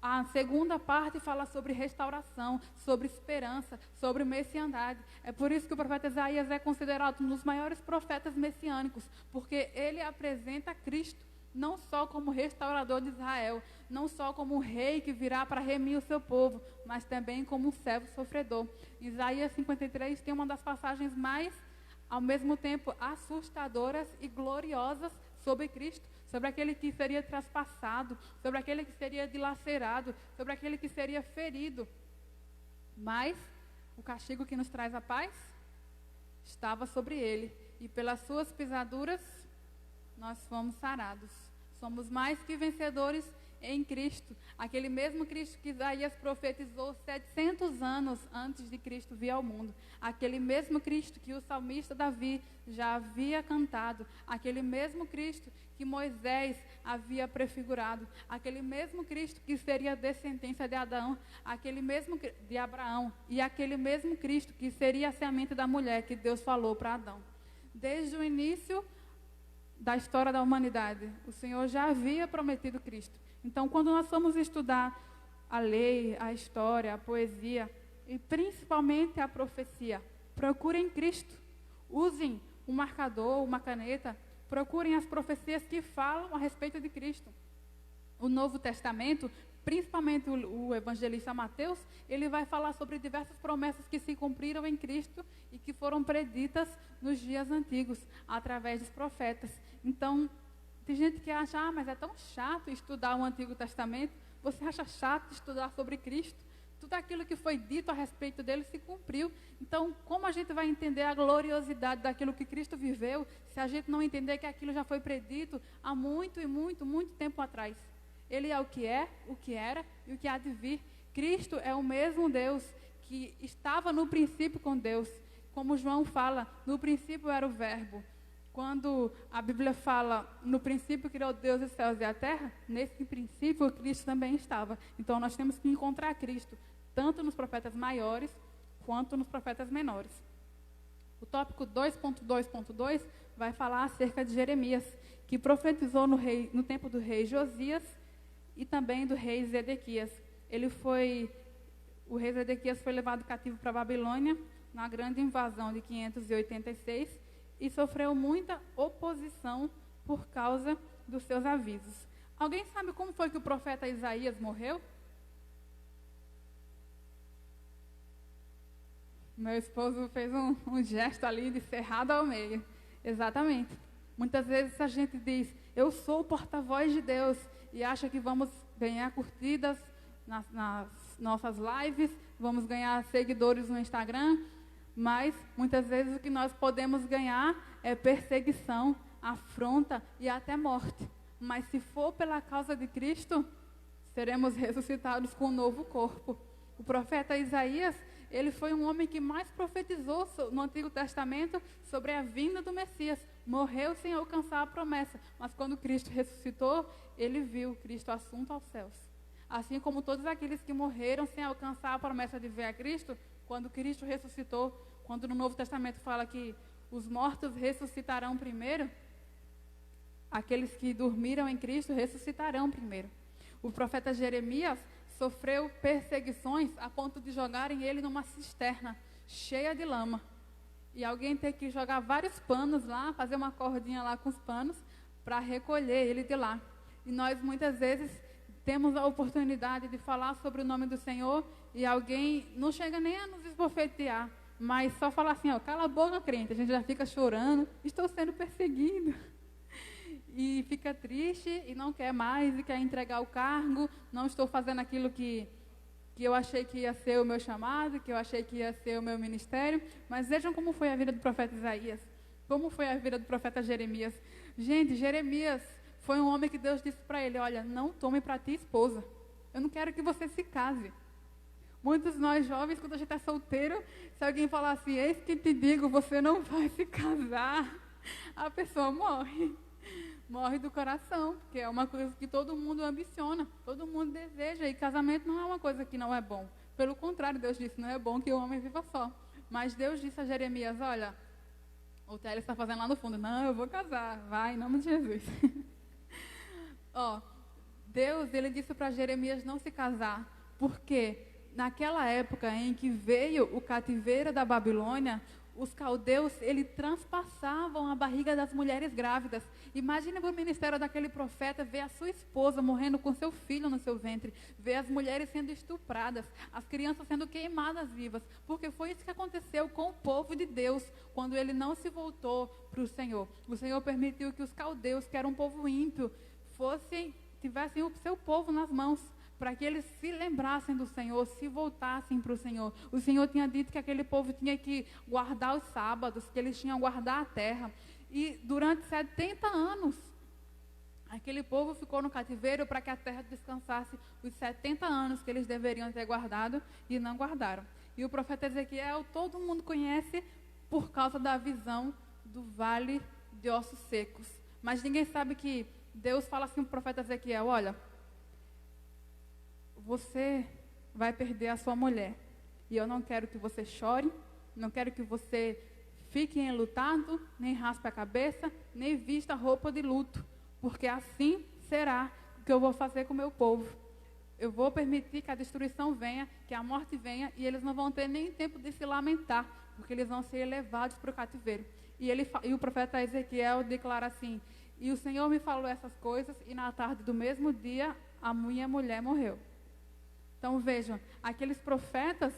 a segunda parte fala sobre restauração, sobre esperança, sobre messiandade. É por isso que o profeta Isaías é considerado um dos maiores profetas messiânicos, porque ele apresenta Cristo não só como restaurador de Israel, não só como um rei que virá para remir o seu povo, mas também como um servo sofredor. Isaías 53 tem uma das passagens mais, ao mesmo tempo, assustadoras e gloriosas sobre Cristo, sobre aquele que seria traspassado, sobre aquele que seria dilacerado, sobre aquele que seria ferido. Mas o castigo que nos traz a paz estava sobre ele, e pelas suas pisaduras nós fomos sarados. Somos mais que vencedores em Cristo. Aquele mesmo Cristo que Isaías profetizou 700 anos antes de Cristo vir ao mundo. Aquele mesmo Cristo que o salmista Davi já havia cantado. Aquele mesmo Cristo que Moisés havia prefigurado. Aquele mesmo Cristo que seria descendência de Adão. Aquele mesmo de Abraão. E aquele mesmo Cristo que seria a semente da mulher que Deus falou para Adão. Desde o início da história da humanidade, o Senhor já havia prometido Cristo. Então, quando nós formos estudar a lei, a história, a poesia e principalmente a profecia, procurem Cristo. Usem um marcador, uma caneta, procurem as profecias que falam a respeito de Cristo. O Novo Testamento, principalmente o evangelista Mateus, ele vai falar sobre diversas promessas que se cumpriram em Cristo e que foram preditas nos dias antigos, através dos profetas. Então, tem gente que acha, mas é tão chato estudar o Antigo Testamento. Você acha chato estudar sobre Cristo? Tudo aquilo que foi dito a respeito dele se cumpriu. Então, como a gente vai entender a gloriosidade daquilo que Cristo viveu, se a gente não entender que aquilo já foi predito há muito e muito, muito tempo atrás? Ele é, o que era e o que há de vir. Cristo é o mesmo Deus que estava no princípio com Deus. Como João fala, no princípio era o Verbo. Quando a Bíblia fala, no princípio criou Deus os céus e a terra, nesse princípio Cristo também estava. Então nós temos que encontrar Cristo, tanto nos profetas maiores, quanto nos profetas menores. O tópico 2.2.2 vai falar acerca de Jeremias, que profetizou no tempo do rei Josias e também do rei Zedequias. O rei Zedequias foi levado cativo para a Babilônia, na grande invasão de 586, e sofreu muita oposição por causa dos seus avisos. Alguém sabe como foi que o profeta Isaías morreu? Meu esposo fez um gesto ali de cerrado ao meio. Exatamente. Muitas vezes a gente diz, eu sou o porta-voz de Deus, e acha que vamos ganhar curtidas nas nossas lives, vamos ganhar seguidores no Instagram, mas muitas vezes o que nós podemos ganhar é perseguição, afronta e até morte. Mas se for pela causa de Cristo, seremos ressuscitados com um novo corpo. O profeta Isaías, ele foi um homem que mais profetizou no Antigo Testamento sobre a vinda do Messias. Morreu sem alcançar a promessa, mas quando Cristo ressuscitou, ele viu Cristo assunto aos céus. assim como todos aqueles que morreram sem alcançar a promessa de ver a Cristo, quando Cristo ressuscitou, quando no Novo Testamento fala que os mortos ressuscitarão primeiro, aqueles que dormiram em Cristo ressuscitarão primeiro. O profeta Jeremias sofreu perseguições a ponto de jogarem ele numa cisterna cheia de lama. E alguém ter que jogar vários panos lá, fazer uma cordinha lá com os panos, para recolher ele de lá. E nós muitas vezes temos a oportunidade de falar sobre o nome do Senhor e alguém não chega nem a nos esbofetear, mas só falar assim, ó, cala a boca, crente, a gente já fica chorando, estou sendo perseguido. E fica triste e não quer mais e quer entregar o cargo, não estou fazendo aquilo que eu achei que ia ser o meu chamado, que eu achei que ia ser o meu ministério. Mas vejam como foi a vida do profeta Isaías, como foi a vida do profeta Jeremias. Gente, Jeremias foi um homem que Deus disse para ele, olha, não tome para ti esposa, eu não quero que você se case. Muitos de nós jovens, quando a gente está solteiro, se alguém falar assim, eis que te digo, você não vai se casar, a pessoa morre. Morre do coração, porque é uma coisa que todo mundo ambiciona, todo mundo deseja, e casamento não é uma coisa que não é bom. Pelo contrário, Deus disse, não é bom que o homem viva só. Mas Deus disse a Jeremias, olha, o Télio está fazendo lá no fundo, não, eu vou casar, vai, em nome de Jesus. Deus, ele disse para Jeremias não se casar, porque naquela época em que veio o cativeiro da Babilônia, os caldeus, eles transpassavam a barriga das mulheres grávidas. Imagine o ministério daquele profeta, ver a sua esposa morrendo com seu filho no seu ventre, ver as mulheres sendo estupradas, as crianças sendo queimadas vivas, porque foi isso que aconteceu com o povo de Deus, quando ele não se voltou para o Senhor. O Senhor permitiu que os caldeus, que eram um povo ímpio, tivessem o seu povo nas mãos, para que eles se lembrassem do Senhor, se voltassem para o Senhor. O Senhor tinha dito que aquele povo tinha que guardar os sábados, que eles tinham que guardar a terra. E durante 70 anos, aquele povo ficou no cativeiro para que a terra descansasse os 70 anos que eles deveriam ter guardado e não guardaram. E o profeta Ezequiel, todo mundo conhece por causa da visão do vale de ossos secos. Mas ninguém sabe que Deus fala assim para o profeta Ezequiel, olha, você vai perder a sua mulher. E eu não quero que você chore, não quero que você fique enlutado, nem raspe a cabeça, nem vista roupa de luto. Porque assim será o que eu vou fazer com o meu povo. Eu vou permitir que a destruição venha, que a morte venha, e eles não vão ter nem tempo de se lamentar, porque eles vão ser levados para o cativeiro. E o profeta Ezequiel declara assim, e o Senhor me falou essas coisas, e na tarde do mesmo dia, a minha mulher morreu. Então vejam, aqueles profetas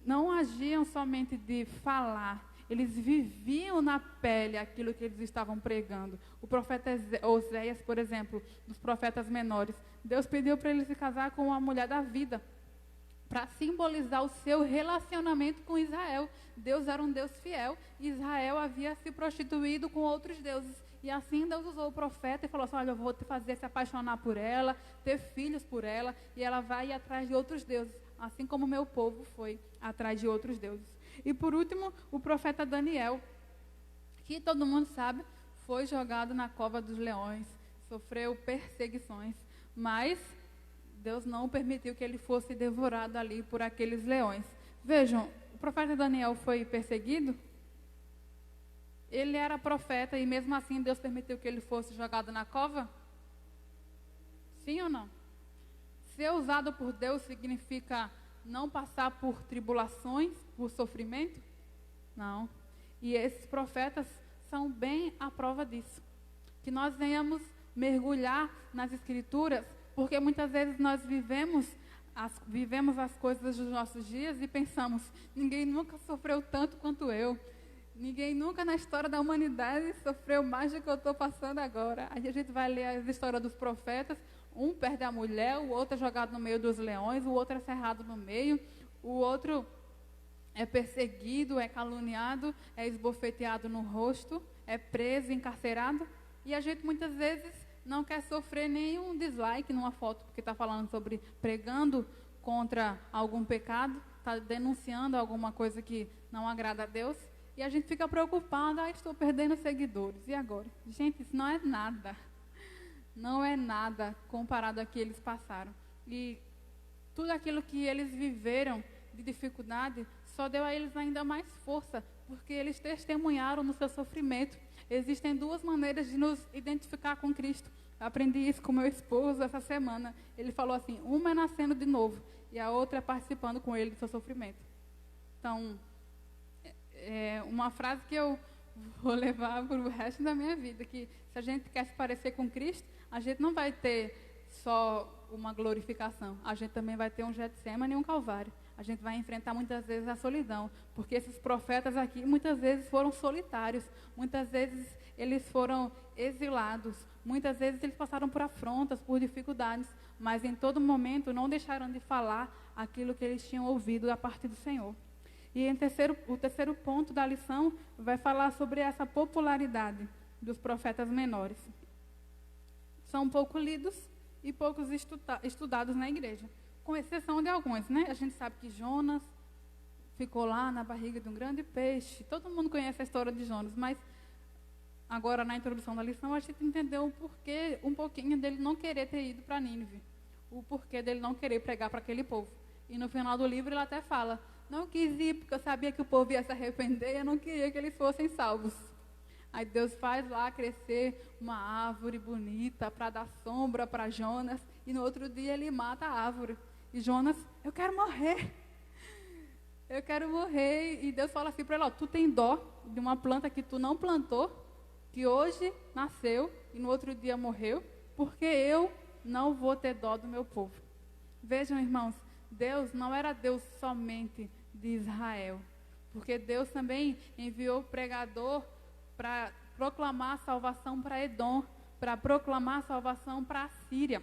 não agiam somente de falar, eles viviam na pele aquilo que eles estavam pregando. O profeta Oséias, por exemplo, dos profetas menores, Deus pediu para ele se casar com uma mulher da vida, para simbolizar o seu relacionamento com Israel. Deus era um Deus fiel, e Israel havia se prostituído com outros deuses. E assim Deus usou o profeta e falou assim, olha, eu vou te fazer se apaixonar por ela, ter filhos por ela, e ela vai ir atrás de outros deuses, assim como o meu povo foi atrás de outros deuses. E por último, o profeta Daniel, que todo mundo sabe, foi jogado na cova dos leões, sofreu perseguições, mas Deus não permitiu que ele fosse devorado ali por aqueles leões. Vejam, o profeta Daniel foi perseguido, ele era profeta e mesmo assim Deus permitiu que ele fosse jogado na cova? Sim ou não? Ser usado por Deus significa não passar por tribulações, por sofrimento? Não. E esses profetas são bem a prova disso. Que nós venhamos mergulhar nas Escrituras, porque muitas vezes nós vivemos as coisas dos nossos dias e pensamos, ninguém nunca sofreu tanto quanto eu. Ninguém nunca na história da humanidade sofreu mais do que eu estou passando agora. Aí a gente vai ler as histórias dos profetas, um perde a mulher, o outro é jogado no meio dos leões, o outro é cerrado no meio, o outro é perseguido, é caluniado, é esbofeteado no rosto, é preso, encarcerado. E a gente muitas vezes não quer sofrer nenhum dislike numa foto, porque está falando sobre pregando contra algum pecado, está denunciando alguma coisa que não agrada a Deus. E a gente fica preocupado, estou perdendo seguidores, e agora? Gente, isso não é nada. Não é nada comparado ao que eles passaram. E tudo aquilo que eles viveram de dificuldade só deu a eles ainda mais força, porque eles testemunharam no seu sofrimento. Existem duas maneiras de nos identificar com Cristo. Eu aprendi isso com meu esposo essa semana. Ele falou assim, uma é nascendo de novo e a outra é participando com ele do seu sofrimento. Então, é uma frase que eu vou levar para o resto da minha vida, que se a gente quer se parecer com Cristo, a gente não vai ter só uma glorificação, a gente também vai ter um Getsemane e um Calvário. A gente vai enfrentar muitas vezes a solidão, porque esses profetas aqui muitas vezes foram solitários, muitas vezes eles foram exilados, muitas vezes eles passaram por afrontas, por dificuldades, mas em todo momento não deixaram de falar aquilo que eles tinham ouvido da parte do Senhor. E o terceiro ponto da lição vai falar sobre essa popularidade dos profetas menores. São pouco lidos e poucos estudados na igreja, com exceção de alguns, né? A gente sabe que Jonas ficou lá na barriga de um grande peixe. Todo mundo conhece a história de Jonas, mas agora na introdução da lição a gente entendeu o porquê, um pouquinho dele não querer ter ido para Nínive, o porquê dele não querer pregar para aquele povo. E no final do livro ele até fala, não quis ir porque eu sabia que o povo ia se arrepender, eu não queria que eles fossem salvos. Aí Deus faz lá crescer uma árvore bonita para dar sombra para Jonas, e no outro dia ele mata a árvore. E Jonas, eu quero morrer. Eu quero morrer. E Deus fala assim para ele, ó, tu tem dó de uma planta que tu não plantou, que hoje nasceu e no outro dia morreu, porque eu não vou ter dó do meu povo. Vejam, irmãos, Deus não era Deus somente de Israel, porque Deus também enviou pregador para proclamar a salvação para Edom, para proclamar a salvação para a Síria,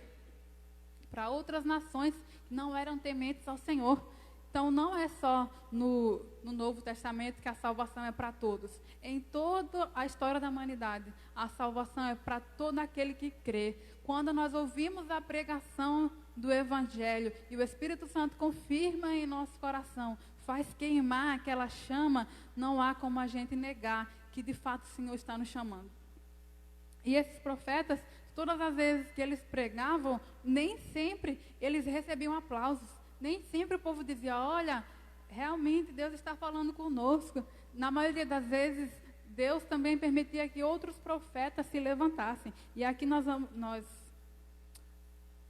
para outras nações que não eram tementes ao Senhor. Então, não é só no Novo Testamento que a salvação é para todos. Em toda a história da humanidade, a salvação é para todo aquele que crê. Quando nós ouvimos a pregação do Evangelho e o Espírito Santo confirma em nosso coração, faz queimar aquela chama, não há como a gente negar que de fato o Senhor está nos chamando. E esses profetas, todas as vezes que eles pregavam, nem sempre eles recebiam aplausos. Nem sempre o povo dizia, olha, realmente Deus está falando conosco. Na maioria das vezes, Deus também permitia que outros profetas se levantassem. E aqui nós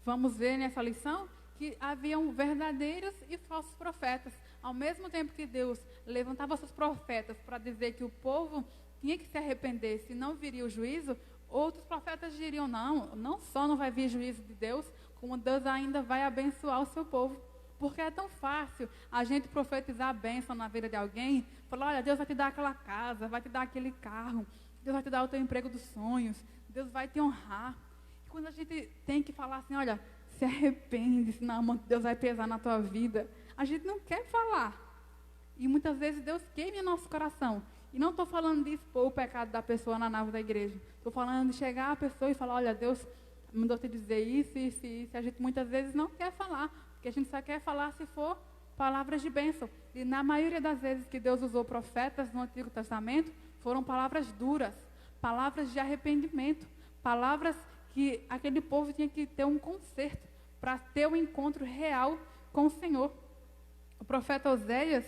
vamos ver nessa lição que haviam verdadeiros e falsos profetas. Ao mesmo tempo que Deus levantava seus profetas para dizer que o povo tinha que se arrepender, se não viria o juízo, outros profetas diriam, não só não vai vir juízo de Deus, como Deus ainda vai abençoar o seu povo. Porque é tão fácil a gente profetizar a bênção na vida de alguém, falar, olha, Deus vai te dar aquela casa, vai te dar aquele carro, Deus vai te dar o teu emprego dos sonhos, Deus vai te honrar. E quando a gente tem que falar assim, olha, se arrepende, senão Deus vai pesar na tua vida, a gente não quer falar. E muitas vezes Deus queima em nosso coração. E não estou falando de expor o pecado da pessoa na nave da igreja. Estou falando de chegar à pessoa e falar, olha, Deus mandou te dizer isso, isso e isso. A gente muitas vezes não quer falar, porque a gente só quer falar se for palavras de bênção. E na maioria das vezes que Deus usou profetas no Antigo Testamento, foram palavras duras, palavras de arrependimento, palavras que aquele povo tinha que ter um conserto para ter um encontro real com o Senhor. O profeta Oséias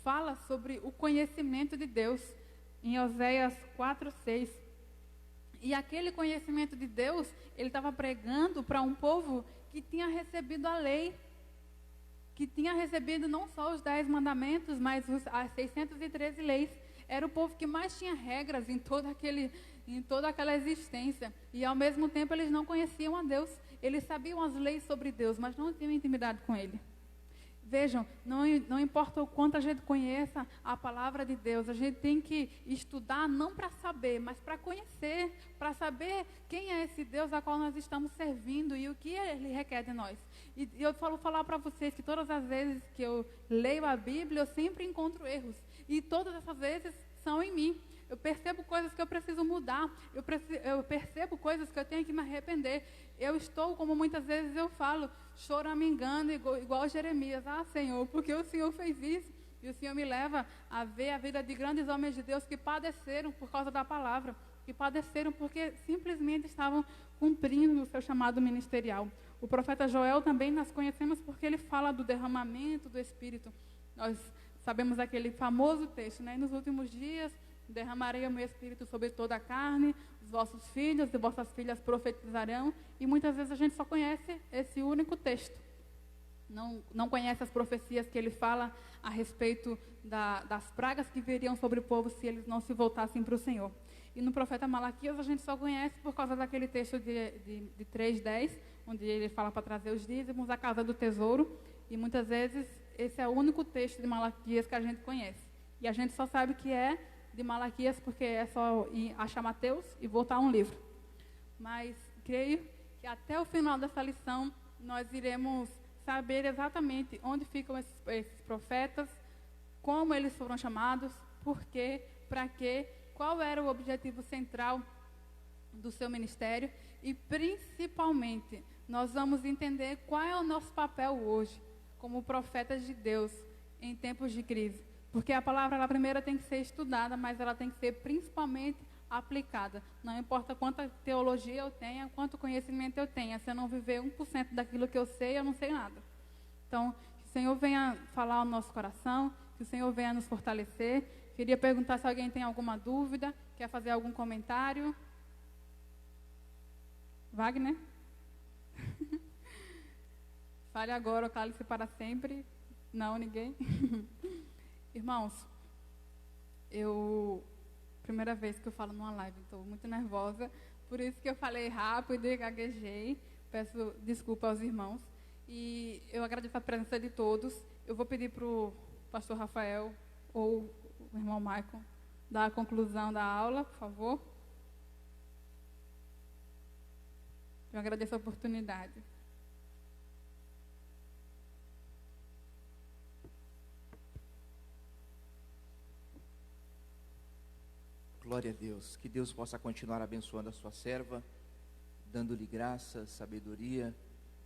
fala sobre o conhecimento de Deus em Oséias 4:6. E aquele conhecimento de Deus, ele estava pregando para um povo que tinha recebido a lei, que tinha recebido não só os 10 mandamentos, mas as 613 leis. Era o povo que mais tinha regras em toda aquela existência. E ao mesmo tempo eles não conheciam a Deus. Eles sabiam as leis sobre Deus, mas não tinham intimidade com Ele. Vejam, não importa o quanto a gente conheça a palavra de Deus, a gente tem que estudar não para saber, mas para conhecer, para saber quem é esse Deus a qual nós estamos servindo e o que Ele requer de nós. E eu vou falar para vocês que todas as vezes que eu leio a Bíblia, eu sempre encontro erros. E todas essas vezes são em mim. Eu percebo coisas que eu preciso mudar. Eu percebo coisas que eu tenho que me arrepender. Eu estou, como muitas vezes eu falo, choramingando igual Jeremias. Ah, Senhor, porque o Senhor fez isso? E o Senhor me leva a ver a vida de grandes homens de Deus que padeceram por causa da palavra. Que padeceram porque simplesmente estavam cumprindo o seu chamado ministerial. O profeta Joel também nós conhecemos porque ele fala do derramamento do Espírito. Nós sabemos aquele famoso texto, né? Nos últimos dias derramarei o meu Espírito sobre toda a carne, os vossos filhos e vossas filhas profetizarão. E muitas vezes a gente só conhece esse único texto. Não conhece as profecias que ele fala a respeito das pragas que viriam sobre o povo se eles não se voltassem para o Senhor. E no profeta Malaquias a gente só conhece por causa daquele texto de 3:10, onde ele fala para trazer os dízimos à casa do tesouro. E muitas vezes esse é o único texto de Malaquias que a gente conhece. E a gente só sabe que é de Malaquias porque é só ir achar Mateus e voltar a um livro. Mas creio que até o final dessa lição nós iremos saber exatamente onde ficam esses profetas, como eles foram chamados, por quê, para quê, qual era o objetivo central do seu ministério e, principalmente, nós vamos entender qual é o nosso papel hoje, como profetas de Deus, em tempos de crise. Porque a palavra, ela primeiro tem que ser estudada, mas ela tem que ser principalmente aplicada. Não importa quanta teologia eu tenha, quanto conhecimento eu tenha. Se eu não viver 1% daquilo que eu não sei nada. Então, que o Senhor venha falar ao nosso coração, que o Senhor venha nos fortalecer. Queria perguntar se alguém tem alguma dúvida, quer fazer algum comentário. Wagner? Fale agora, ou cale-se para sempre. Não, ninguém? Irmãos, primeira vez que eu falo numa live, estou muito nervosa, por isso que eu falei rápido e gaguejei, peço desculpa aos irmãos, e eu agradeço a presença de todos. Eu vou pedir para o pastor Rafael ou o irmão Maicon dar a conclusão da aula, por favor. Eu agradeço a oportunidade. Glória a Deus, que Deus possa continuar abençoando a sua serva, dando-lhe graça, sabedoria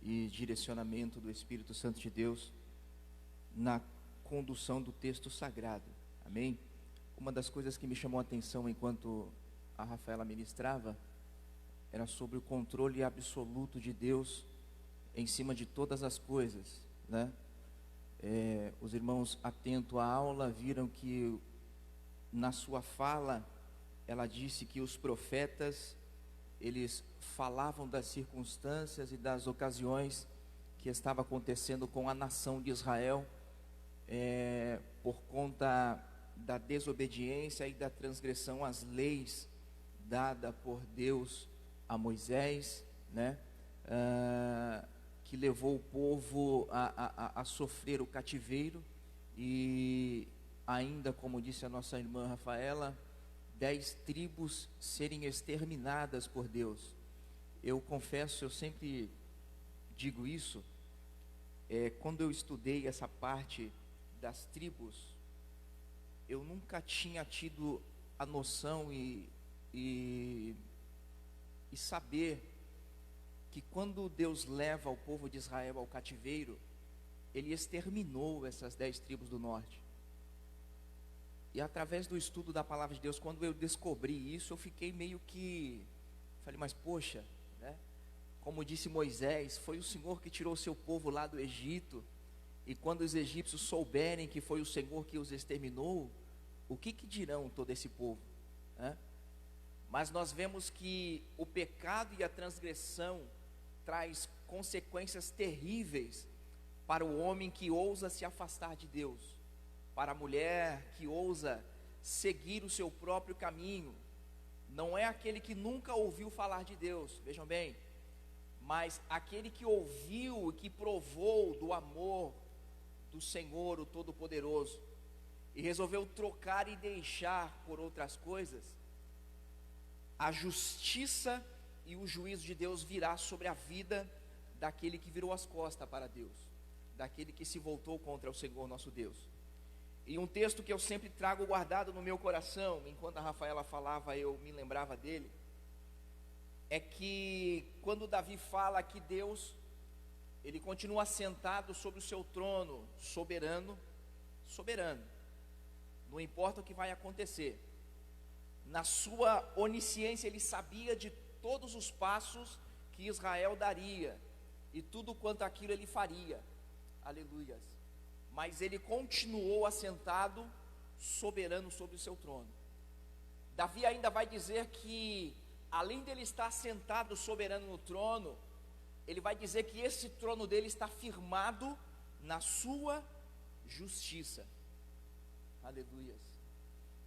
e direcionamento do Espírito Santo de Deus na condução do texto sagrado, amém? Uma das coisas que me chamou a atenção enquanto a Rafaela ministrava era sobre o controle absoluto de Deus em cima de todas as coisas, né? Os irmãos atentos à aula viram que na sua fala ela disse que os profetas, eles falavam das circunstâncias e das ocasiões que estava acontecendo com a nação de Israel, por conta da desobediência e da transgressão às leis dadas por Deus a Moisés, né? Que levou o povo a sofrer o cativeiro e ainda, como disse a nossa irmã Rafaela, 10 tribos serem exterminadas por Deus. Eu confesso, eu sempre digo isso, quando eu estudei essa parte das tribos, eu nunca tinha tido a noção e saber que quando Deus leva o povo de Israel ao cativeiro, Ele exterminou essas 10 tribos do norte. E através do estudo da palavra de Deus, quando eu descobri isso, eu fiquei meio que, falei, mas poxa, né? Como disse Moisés, foi o Senhor que tirou o seu povo lá do Egito, e quando os egípcios souberem que foi o Senhor que os exterminou, o que dirão todo esse povo, né? Mas nós vemos que o pecado e a transgressão traz consequências terríveis para o homem que ousa se afastar de Deus, para a mulher que ousa seguir o seu próprio caminho. Não é aquele que nunca ouviu falar de Deus, vejam bem, mas aquele que ouviu e que provou do amor do Senhor, o Todo-Poderoso, e resolveu trocar e deixar por outras coisas, a justiça e o juízo de Deus virá sobre a vida daquele que virou as costas para Deus, daquele que se voltou contra o Senhor nosso Deus. E um texto que eu sempre trago guardado no meu coração, enquanto a Rafaela falava eu me lembrava dele, é que quando Davi fala que Deus, Ele continua sentado sobre o seu trono, soberano, não importa o que vai acontecer, na sua onisciência Ele sabia de todos os passos que Israel daria, e tudo quanto aquilo ele faria, aleluias, mas ele continuou assentado, soberano sobre o seu trono. Davi ainda vai dizer que, além dele estar sentado soberano no trono, ele vai dizer que esse trono dele está firmado na sua justiça, aleluias.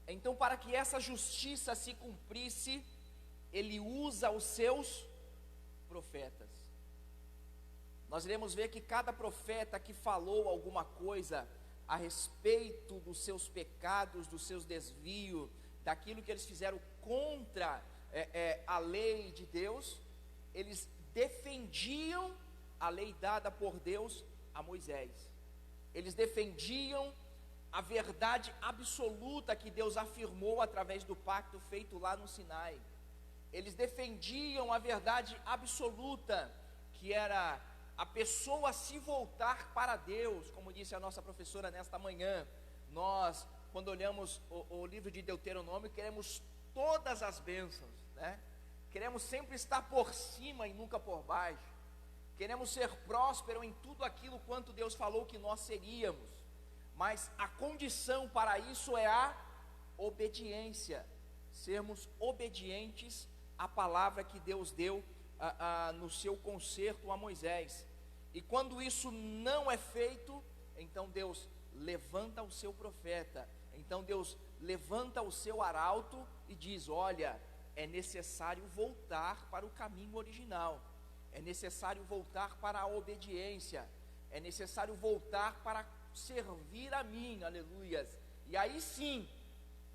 Então, para que essa justiça se cumprisse, ele usa os seus profetas. Nós iremos ver que cada profeta que falou alguma coisa a respeito dos seus pecados, dos seus desvios, daquilo que eles fizeram contra a lei de Deus, eles defendiam a lei dada por Deus a Moisés. Eles defendiam a verdade absoluta que Deus afirmou através do pacto feito lá no Sinai. Eles defendiam a verdade absoluta, que era a pessoa se voltar para Deus, como disse a nossa professora nesta manhã. Nós, quando olhamos o livro de Deuteronômio, queremos todas as bênçãos, né? Queremos sempre estar por cima e nunca por baixo. Queremos ser prósperos em tudo aquilo quanto Deus falou que nós seríamos. Mas a condição para isso é a obediência. Sermos obedientes à palavra que Deus deu no seu concerto a Moisés. E quando isso não é feito, então Deus levanta o seu profeta. Então Deus levanta o seu arauto e diz: olha, é necessário voltar para o caminho original. É necessário voltar para a obediência. É necessário voltar para servir a mim, aleluias. E aí sim,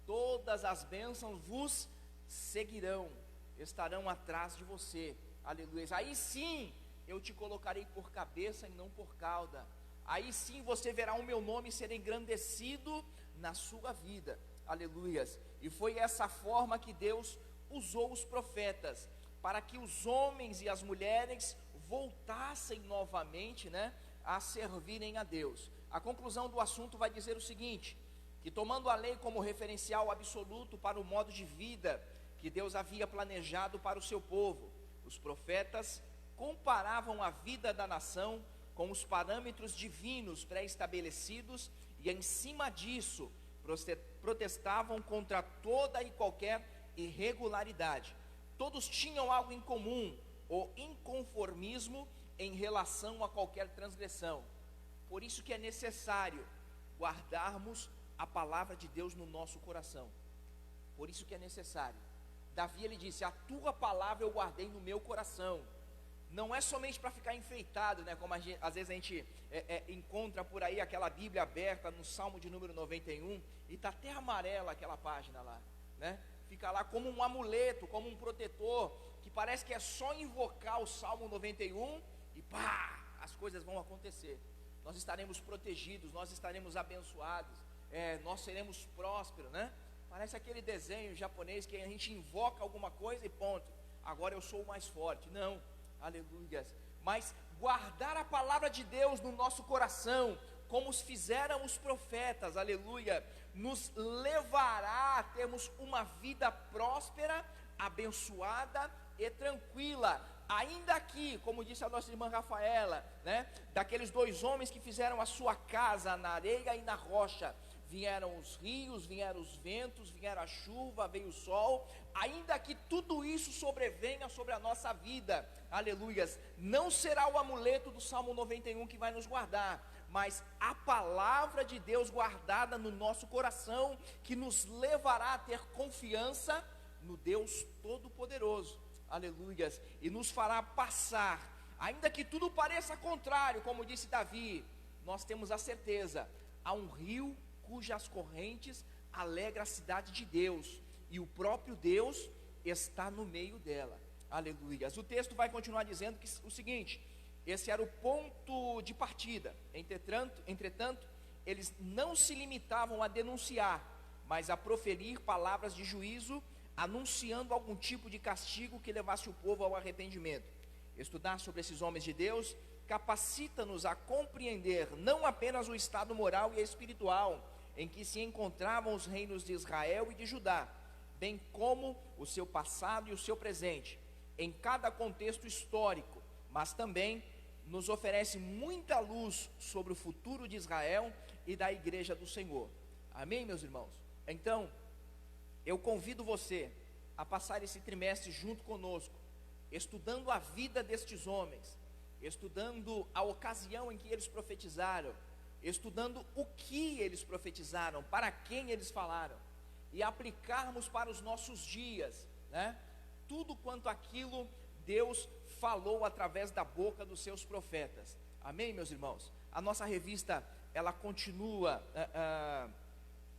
todas as bênçãos vos seguirão, estarão atrás de você, aleluias. Aí sim, eu te colocarei por cabeça e não por cauda. Aí sim você verá o meu nome ser engrandecido na sua vida, aleluias. E foi essa forma que Deus usou os profetas, para que os homens e as mulheres voltassem novamente, né, a servirem a Deus. A conclusão do assunto vai dizer o seguinte: que tomando a lei como referencial absoluto para o modo de vida que Deus havia planejado para o seu povo, os profetas comparavam a vida da nação com os parâmetros divinos pré-estabelecidos e, em cima disso, protestavam contra toda e qualquer irregularidade. Todos tinham algo em comum, o inconformismo em relação a qualquer transgressão. Por isso que é necessário guardarmos a palavra de Deus no nosso coração. Por isso que é necessário. Davi, ele disse: a tua palavra eu guardei no meu coração. Não é somente para ficar enfeitado, né? Como às vezes a gente encontra por aí aquela Bíblia aberta no Salmo de número 91, e está até amarela aquela página lá, né? Fica lá como um amuleto, como um protetor, que parece que é só invocar o Salmo 91 e pá, as coisas vão acontecer. Nós estaremos protegidos, nós estaremos abençoados, nós seremos prósperos, né? Parece aquele desenho japonês que a gente invoca alguma coisa e ponto, agora eu sou o mais forte. Não, aleluias. Mas guardar a palavra de Deus no nosso coração, como os fizeram os profetas, aleluia, nos levará a termos uma vida próspera, abençoada e tranquila. Ainda aqui, como disse a nossa irmã Rafaela, né, daqueles dois homens que fizeram a sua casa na areia e na rocha, vieram os rios, vieram os ventos, vieram a chuva, veio o sol, ainda que tudo isso sobrevenha sobre a nossa vida, aleluias, não será o amuleto do Salmo 91 que vai nos guardar, mas a palavra de Deus guardada no nosso coração, que nos levará a ter confiança no Deus Todo-Poderoso, aleluias, e nos fará passar, ainda que tudo pareça contrário, como disse Davi, nós temos a certeza, há um rio cujas correntes alegra a cidade de Deus, e o próprio Deus está no meio dela, aleluias. O texto vai continuar dizendo que o seguinte: esse era o ponto de partida. Entretanto, eles não se limitavam a denunciar, mas a proferir palavras de juízo, anunciando algum tipo de castigo que levasse o povo ao arrependimento. Estudar sobre esses homens de Deus capacita-nos a compreender não apenas o estado moral e espiritual em que se encontravam os reinos de Israel e de Judá, bem como o seu passado e o seu presente. em cada contexto histórico, mas também nos oferece muita luz sobre o futuro de Israel e da igreja do Senhor. Amém, meus irmãos? Então, eu convido você a passar esse trimestre junto conosco, estudando a vida destes homens, estudando a ocasião em que eles profetizaram, estudando o que eles profetizaram, para quem eles falaram, e aplicarmos para os nossos dias, né? Tudo quanto aquilo Deus falou através da boca dos seus profetas. Amém, meus irmãos? A nossa revista, ela continua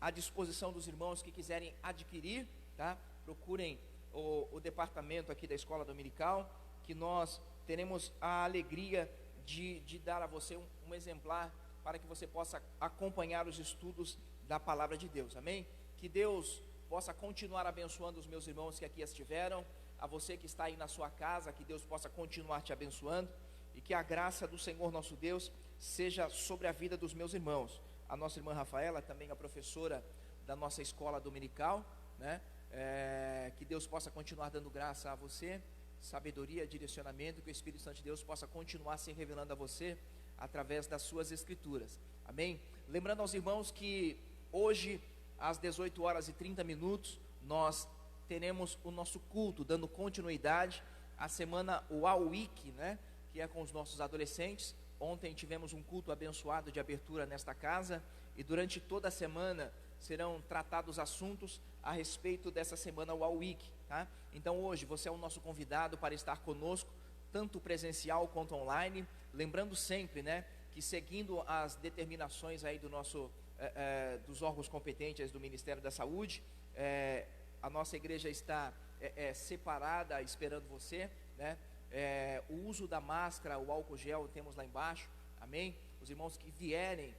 à disposição dos irmãos que quiserem adquirir, tá? Procurem o departamento aqui da Escola Dominical, que nós teremos a alegria de dar a você um exemplar, para que você possa acompanhar os estudos da Palavra de Deus. Amém? Que Deus possa continuar abençoando os meus irmãos que aqui estiveram, a você que está aí na sua casa, que Deus possa continuar te abençoando, e que a graça do Senhor nosso Deus seja sobre a vida dos meus irmãos. A nossa irmã Rafaela, também a professora da nossa escola dominical, né? Que Deus possa continuar dando graça a você, sabedoria, direcionamento, que o Espírito Santo de Deus possa continuar se revelando a você através das suas escrituras. Amém? Lembrando aos irmãos que hoje, às 18h30, nós teremos o nosso culto, dando continuidade à semana Wow Week, né? Que é com os nossos adolescentes. Ontem tivemos um culto abençoado de abertura nesta casa, e durante toda a semana serão tratados assuntos a respeito dessa semana Wow Week, tá? Então hoje você é o nosso convidado para estar conosco, tanto presencial quanto online, lembrando sempre, né, que seguindo as determinações aí do nosso, dos órgãos competentes do Ministério da Saúde, a nossa igreja está separada, esperando você, né? O uso da máscara, o álcool gel temos lá embaixo, amém? Os irmãos que vierem,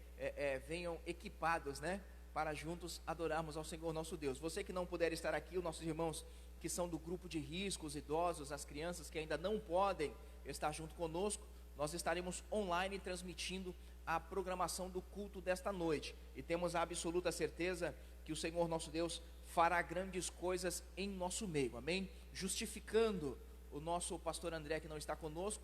venham equipados, né? Para juntos adorarmos ao Senhor nosso Deus. Você que não puder estar aqui, os nossos irmãos que são do grupo de risco, os idosos, as crianças que ainda não podem estar junto conosco, nós estaremos online transmitindo a programação do culto desta noite, e temos a absoluta certeza que o Senhor nosso Deus fará grandes coisas em nosso meio, amém? Justificando o nosso pastor André, que não está conosco,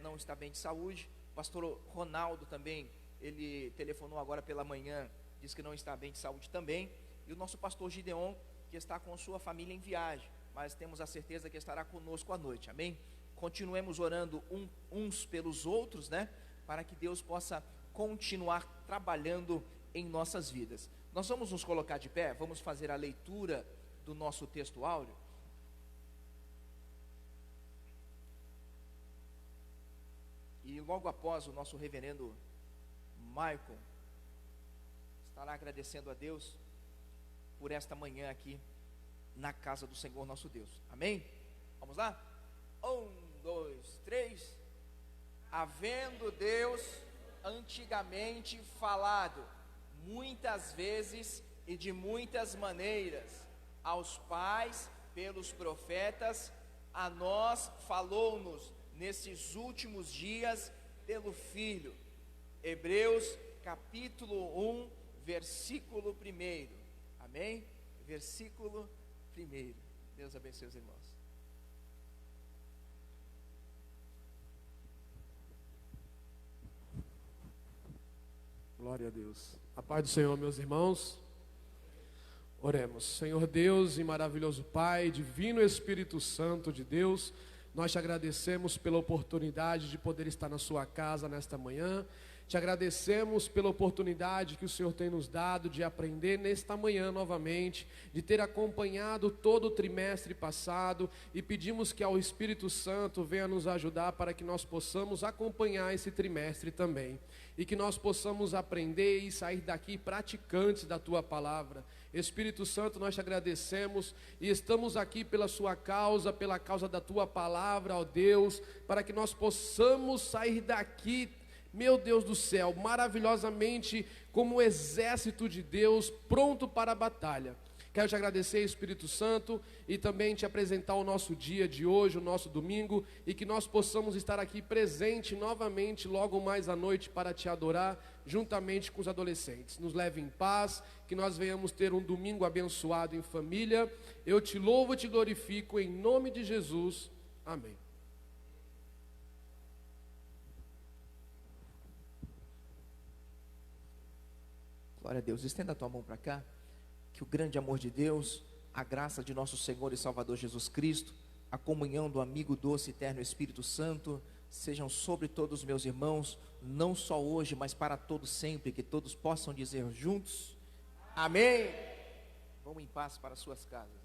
não está bem de saúde. O pastor Ronaldo também, ele telefonou agora pela manhã, diz que não está bem de saúde também. E o nosso pastor Gideon, que está com sua família em viagem, mas temos a certeza que estará conosco à noite, amém? Continuemos orando uns pelos outros, né? Para que Deus possa continuar trabalhando em nossas vidas. Nós vamos nos colocar de pé, vamos fazer a leitura do nosso texto áureo. E logo após, o nosso reverendo Michael estará agradecendo a Deus por esta manhã aqui na casa do Senhor nosso Deus. Amém? Vamos lá? 1, 2, 3. Havendo Deus antigamente falado, muitas vezes e de muitas maneiras, aos pais pelos profetas, a nós falou-nos nesses últimos dias pelo Filho. Hebreus capítulo 1, versículo 1. Amém? Versículo 1. Deus abençoe os irmãos. Glória a Deus. A paz do Senhor, meus irmãos. Oremos. Senhor Deus e maravilhoso Pai, divino Espírito Santo de Deus, nós te agradecemos pela oportunidade de poder estar na sua casa nesta manhã. Te agradecemos pela oportunidade que o Senhor tem nos dado de aprender nesta manhã novamente, de ter acompanhado todo o trimestre passado, e pedimos que ao Espírito Santo venha nos ajudar para que nós possamos acompanhar esse trimestre também, e que nós possamos aprender e sair daqui praticantes da Tua Palavra. Espírito Santo, nós te agradecemos e estamos aqui pela sua causa, pela causa da Tua Palavra, ó Deus, para que nós possamos sair daqui, meu Deus do céu, maravilhosamente como um exército de Deus pronto para a batalha. Quero te agradecer, Espírito Santo, e também te apresentar o nosso dia de hoje, o nosso domingo, e que nós possamos estar aqui presente novamente logo mais à noite para te adorar, juntamente com os adolescentes. Nos leve em paz, que nós venhamos ter um domingo abençoado em família. Eu te louvo e te glorifico em nome de Jesus. Amém. Glória a Deus. Estenda a tua mão para cá. Que o grande amor de Deus, a graça de nosso Senhor e Salvador Jesus Cristo, a comunhão do amigo doce e eterno Espírito Santo, sejam sobre todos os meus irmãos, não só hoje, mas para todos sempre, que todos possam dizer juntos, amém. Vão em paz para suas casas.